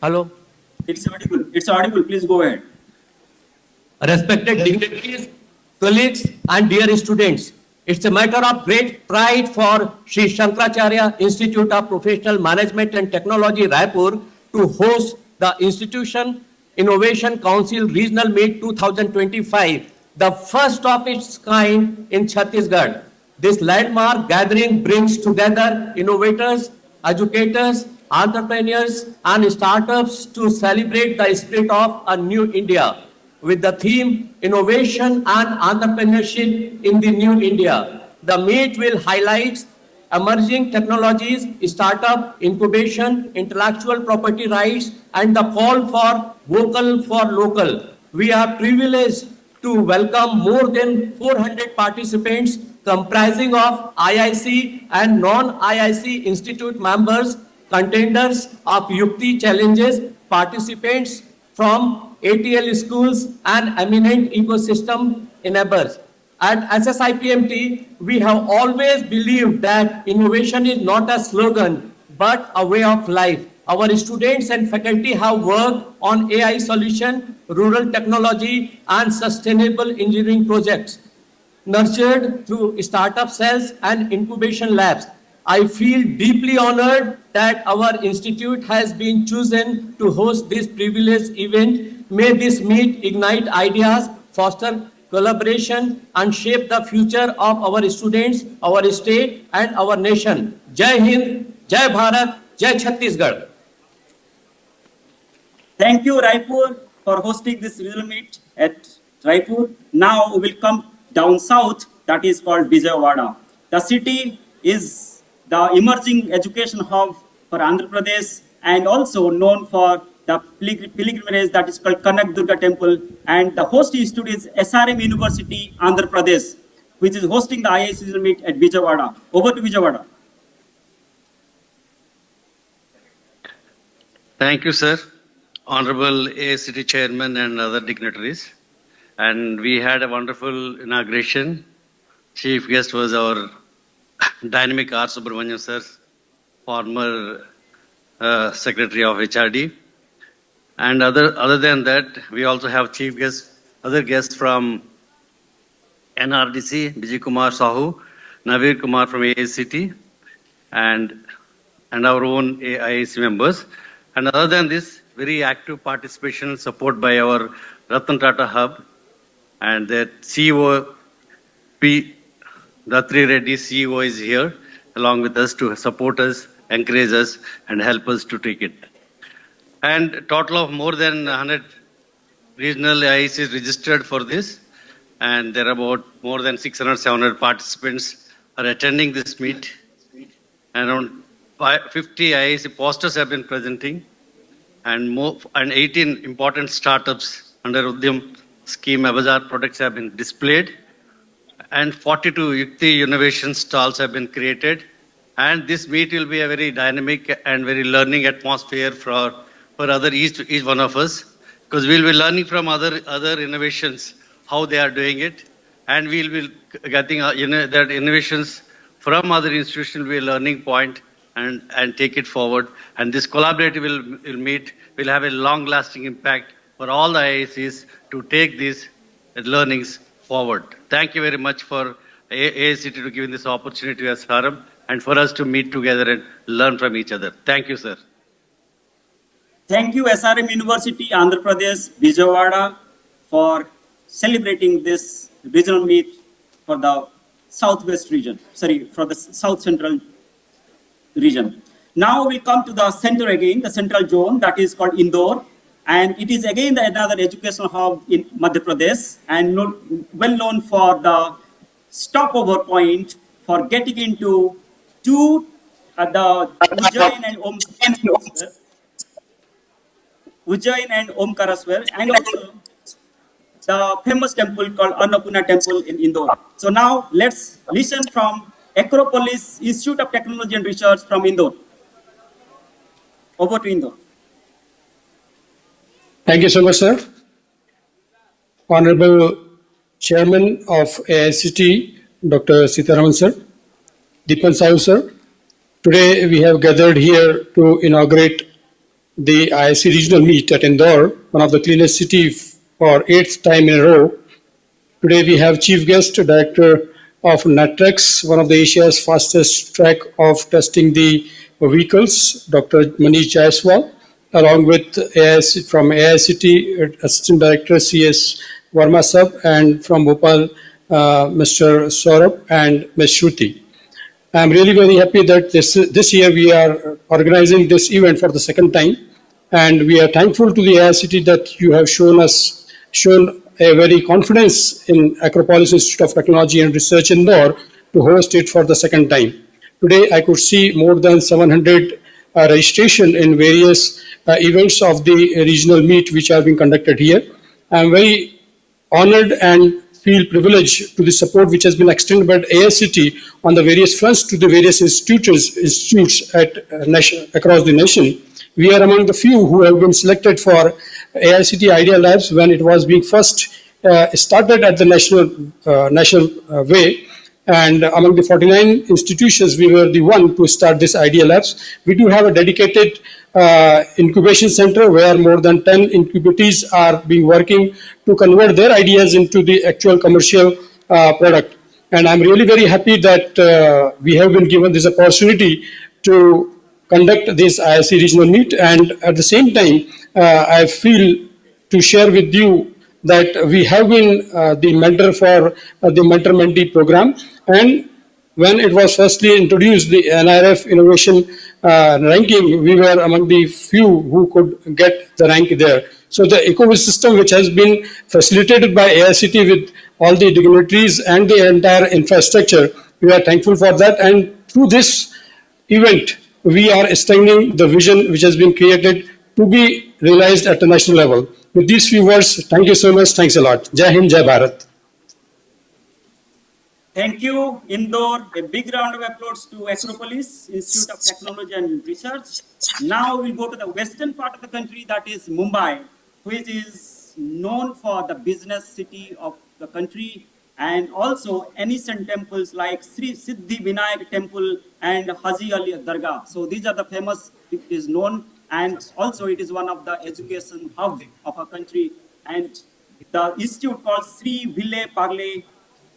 S9: Hello.
S7: It's audible. It's audible. Please go ahead.
S9: Respected dignitaries, colleagues, and dear students, it's a matter of great pride for Sri Shankaracharya Institute of Professional Management and Technology, Raipur, to host the Institution Innovation Council Regional Meet 2025, the first of its kind in Chhattisgarh. This landmark gathering brings together innovators, educators, entrepreneurs, and startups to celebrate the spirit of a new India with the theme Innovation and Entrepreneurship in the New India. The meet will highlight emerging technologies, startup incubation, intellectual property rights, and the call for vocal for local. We are privileged to welcome more than 400 participants comprising of IIC and non-IIC institute members, contenders of Yukti challenges, participants from ATL schools and eminent ecosystem enablers. At SSIPMT, we have always believed that innovation is not a slogan, but a way of life. Our students and faculty have worked on AI solution, rural technology, and sustainable engineering projects nurtured through startup cells and incubation labs. I feel deeply honored that our institute has been chosen to host this privileged event. May this meet ignite ideas, foster collaboration, and shape the future of our students, our state, and our nation. Jai Hind, Jai Bharat, Jai Chhattisgarh.
S7: Thank you, Raipur, for hosting this regional meet at Raipur. Now we will come down south, that is called Vijayawada. The city is the emerging education hub for Andhra Pradesh and also known for the pilgrimage that is called Kanak Durga Temple. And the host institute is SRM University, Andhra Pradesh, which is hosting the IIC regional meet at Vijayawada. Over to Vijayawada.
S10: Thank you, sir. Honorable AICT Chairman and other dignitaries. And we had a wonderful inauguration. Chief guest was our dynamic R. Subramanian, sir, former Secretary of HRD. And other than that, we also have chief guests, other guests from NRDC, Vijay Kumar Sahu, Navir Kumar from AICT, and our own IIC members. And other than this, very active participation and support by our Ratan Tata Hub and the CEO, P. Datri Reddy, CEO, is here along with us to support us, encourage us, and help us to take it. And a total of more than 100 regional IICs registered for this, and there are about more than 600, 700 participants are attending this meet. And around 50 IIC posters have been presenting, and 18 important startups under Udyam scheme Bazaar products have been displayed, and 42 Yukti innovation stalls have been created. And this meet will be a very dynamic and very learning atmosphere for each one of us, because we'll be learning from other innovations, how they are doing it, and we'll be getting that innovations from other institutions will be a learning point and take it forward. And this collaborative will have a long-lasting impact for all the IICs to take these learnings forward. Thank you very much for AICT to giving this opportunity to SRM and for us to meet together and learn from each other. Thank you, sir.
S7: Thank you, SRM University, Andhra Pradesh, Vijayawada, for celebrating this regional meet for the southwest region, for the south central region. Now we come to the center again, the central zone, that is called Indore. And it is again another educational hub in Madhya Pradesh and well known for the stopover point for getting into the Ujjain and Omkaraswar, and also the famous temple called Annapurna Temple in Indore. So now let's listen from Acropolis Institute of Technology and Research from Indore. Over to Indore.
S11: Thank you so much, sir. Honorable Chairman of AICT, Dr. Sitaraman, sir, Deepan Sahu, sir. Today we have gathered here to inaugurate the IIC regional meet at Indore, one of the cleanest cities for 8th time in a row. Today we have chief guest, director of Natrex, one of the Asia's fastest track of testing the vehicles, Dr. Manish Jaiswal, along with AIC, from AICT, Assistant Director CS Verma Sab, and from Bhopal, Mr. Saurabh and Ms. Shruti. I'm really very happy that this year we are organizing this event for the second time, and we are thankful to the AICT that you have shown a very confidence in Acropolis Institute of Technology and Research Indore to host it for the second time. Today, I could see more than 700 registration in various events of the regional meet which are being conducted here. I'm very honored and feel privileged to the support which has been extended by AICT on the various fronts to the various institutes at, across the nation. We are among the few who have been selected for AICT Idea Labs when it was being first started at the national way. And among the 49 institutions, we were the one to start this Idea Labs. We do have a dedicated incubation center where more than 10 incubatees are being working to convert their ideas into the actual commercial product. And I'm really very happy that we have been given this opportunity to conduct this IIC regional meet. And at the same time, I feel to share with you that we have been the mentor for the mentor-mentee program. And when it was firstly introduced, the NRF innovation ranking, we were among the few who could get the rank there. So the ecosystem which has been facilitated by AICT with all the dignitaries and the entire infrastructure, we are thankful for that. And through this event, we are extending the vision which has been created to be realized at the national level. With these few words, thank you so much. Thanks a lot. Jai Hind, Jai Bharat.
S7: Thank you, Indore. A big round of applause to Acropolis Institute of Technology and Research. Now we'll go to the western part of the country, that is Mumbai, which is known for the business city of the country, and also ancient temples like Sri Siddhi Vinayak Temple and Haji Ali Dargah. So these are the famous, it is known, and also it is one of the education hub of our country. And the institute called Sri Ville Parle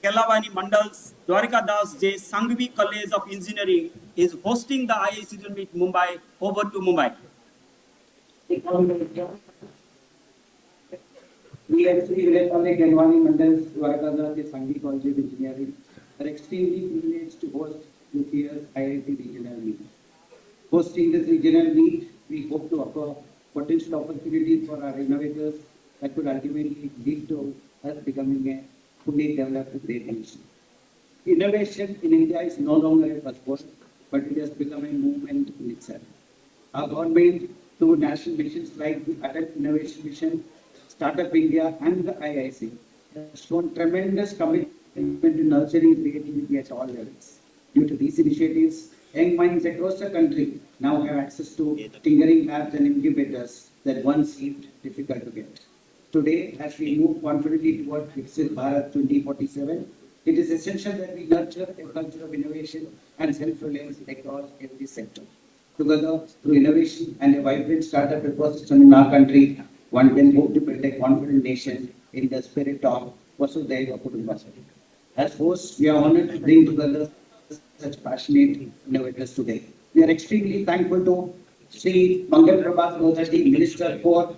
S7: Kelavani Mandal's Dwarika Das J. Sangvi College of Engineering is hosting the IIC Meet Mumbai. Over to Mumbai.
S6: We at Sri Vilayapalli Kelavani Mandal's Dwarika Das J. Sangvi College of Engineering are extremely privileged to host this year's IIC Regional Meet. Hosting this regional meet, we hope to offer potential opportunities for our innovators that could ultimately lead to us becoming a fully developed great nation. Innovation in India is no longer a buzzword, but it has become a movement in itself. Our government, through national missions like the Adult Innovation Mission, Startup India, and the IIC, has shown tremendous commitment to nurturing creativity at all levels. Due to these initiatives, young minds across the country now have access to tinkering labs and incubators that once seemed difficult to get. Today, as we move confidently toward Viksit Bharat 2047, it is essential that we nurture a culture of innovation and self-reliance across every sector. Together, through innovation and a vibrant startup ecosystem in our country, one can hope to build a confident nation in the spirit of Vasudhaiva Kutumbakam. As hosts, we are honored to bring together such passionate innovators today. We are extremely thankful to Sri Mangal Prabhat Modi, Minister for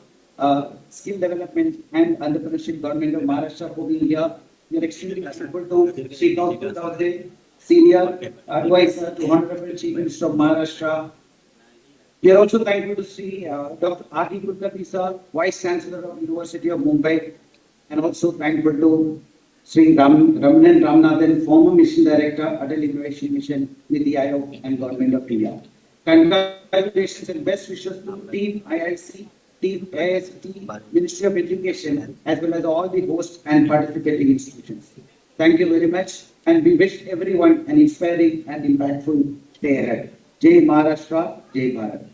S6: Skill Development and Entrepreneurship, Government of Maharashtra, for being here. We are extremely thankful to Sri Dr. Dawde, Senior Advisor to Honorable Chief Minister of Maharashtra. We are also thankful to Sri Dr. R.D. Kulkarni sir, Vice Chancellor of University of Mumbai, and also thankful to Sri Ramanan Ramanathan, former Mission Director, Adult Innovation Mission, Niti Aayog and Government of India. Congratulations and best wishes to Team IIC, Team AICT, Ministry of Education, as well as all the hosts and participating institutions. Thank you very much, and we wish everyone an inspiring and impactful day ahead. Jai Maharashtra, Jai Bharat.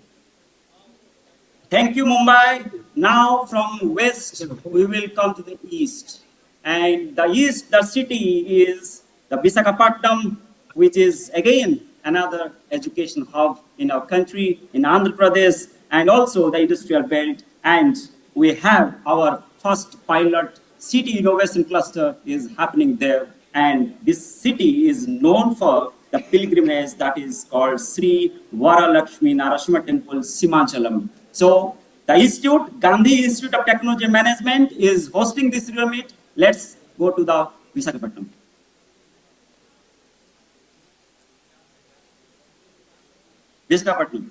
S7: Thank you, Mumbai. Now from west, we will come to the east. And the east, the city is the Visakhapatnam, which is again another education hub in our country, in Andhra Pradesh. and also the industrial belt. And we have our first pilot city innovation cluster is happening there. And this city is known for the pilgrimage that is called Sri Varalakshmi Narasimha Temple, Simachalam. So the institute, Gandhi Institute of Technology and Management, is hosting this regional meet. Let's go to the Visakhapatnam. Visakhapatnam.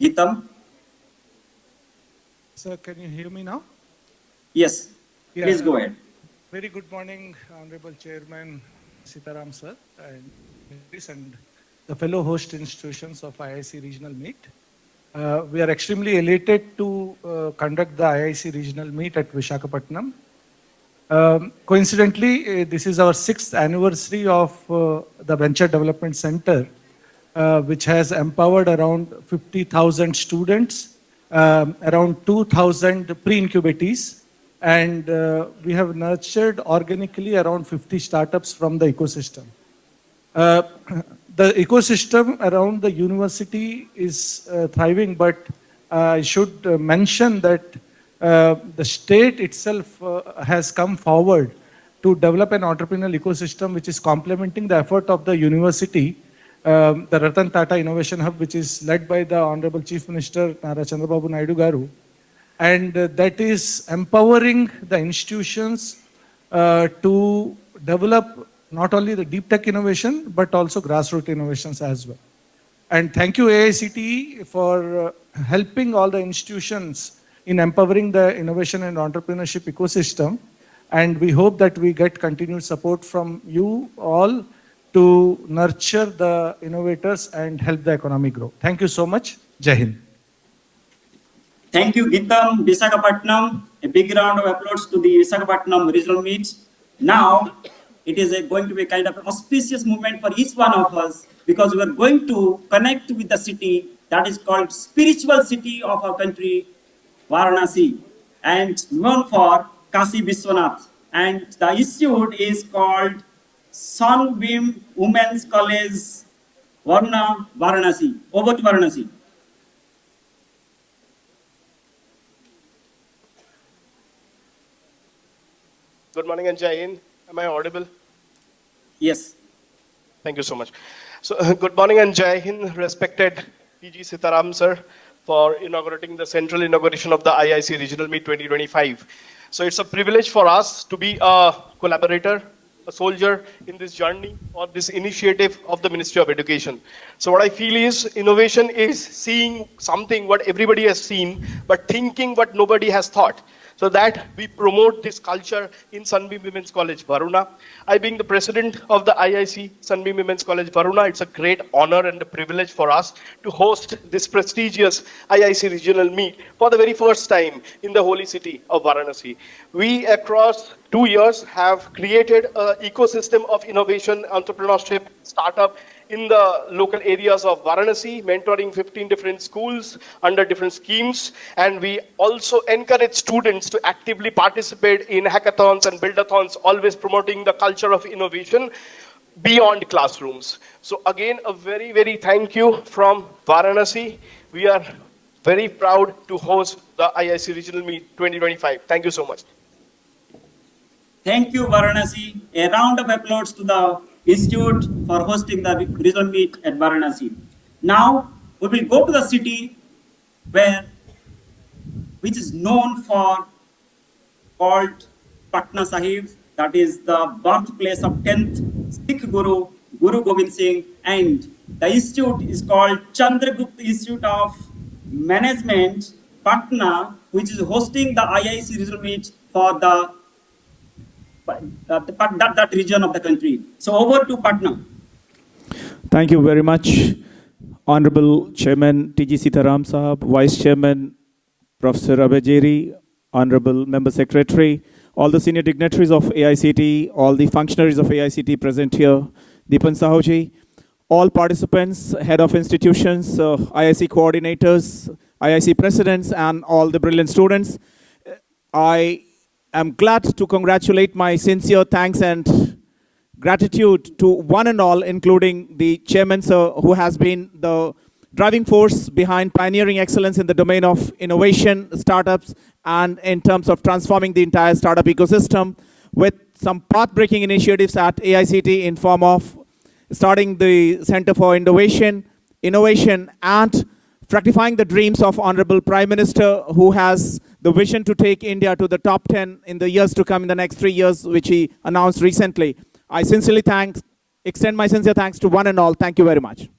S7: Geetam?
S12: Sir, can you hear me now?
S7: Yes,
S12: Yeah.
S7: please go ahead.
S12: Very good morning, Honorable Chairman Sitaram sir, and the fellow host institutions of IIC Regional Meet. We are extremely elated to conduct the IIC Regional Meet at Visakhapatnam. Coincidentally, this is our 6th anniversary of the Venture Development Center, which has empowered around 50,000 students, around 2,000 pre-incubatees, and we have nurtured organically around 50 startups from the ecosystem. The ecosystem around the university is thriving, but I should mention that the state itself has come forward to develop an entrepreneurial ecosystem which is complementing the effort of the university, the Ratan Tata Innovation Hub, which is led by the Honorable Chief Minister Nara Chandrababu Naidu Garu, and that is empowering the institutions to develop not only the deep tech innovation, but also grassroots innovations as well. And thank you AICTE for helping all the institutions in empowering the innovation and entrepreneurship ecosystem. And we hope that we get continued support from you all to nurture the innovators and help the economy grow. Thank you so much. Jai Hind.
S7: Thank you, Geetam, Visakhapatnam. A big round of applause to the Visakhapatnam regional meet. Now, it is going to be a kind of auspicious moment for each one of us because we are going to connect with the city that is called spiritual city of our country, Varanasi, and known for Kashi Vishwanath. And the institute is called Sunbeam Women's College, Varna, Varanasi. Over to Varanasi.
S13: Good morning and Jai Hind. Am I audible?
S7: Yes.
S13: Thank you so much. So, good morning and Jai Hind, respected PG Sitaram sir, for inaugurating the central inauguration of the IIC Regional Meet 2025. So, it's a privilege for us to be a collaborator, a soldier in this journey or this initiative of the Ministry of Education. So, what I feel is innovation is seeing something what everybody has seen, but thinking what nobody has thought. So that we promote this culture in Sunbeam Women's College, Varuna. I being the president of the IIC Sunbeam Women's College, Varuna, it's a great honor and a privilege for us to host this prestigious IIC regional meet for the very first time in the holy city of Varanasi. We across 2 years have created an ecosystem of innovation, entrepreneurship, startup in the local areas of Varanasi, mentoring 15 different schools under different schemes. And we also encourage students to actively participate in hackathons and buildathons, always promoting the culture of innovation beyond classrooms. So again, a very, very thank you from Varanasi. We are very proud to host the IIC Regional Meet 2025. Thank you so much.
S7: Thank you, Varanasi. A round of applause to the Institute for hosting the regional meet at Varanasi. Now, we will go to the city which is known for called Patna Sahib, that is the birthplace of 10th Sikh Guru, Guru Gobind Singh, and the institute is called Chandragupta Institute of Management, Patna, which is hosting the IIC regional meet for that region of the country. So over to Patna.
S2: Thank you very much, Honorable Chairman T.G. Sitaram Sahab, Vice Chairman Professor Abhajeri, Honorable Member Secretary, all the senior dignitaries of AICT, all the functionaries of AICT present here, Deepan Sahuji, all participants, head of institutions, IIC coordinators, IIC presidents, and all the brilliant students. I am glad to congratulate my sincere thanks and gratitude to one and all, including the chairman, sir, who has been the driving force behind pioneering excellence in the domain of innovation, startups, and in terms of transforming the entire startup ecosystem with some path-breaking initiatives at AICT in form of starting the Center for Innovation, and fructifying the dreams of Honorable Prime Minister, who has the vision to take India to the top 10 in the years to come, in the next 3 years, which he announced recently. I sincerely extend my sincere thanks to one and all. Thank you very much.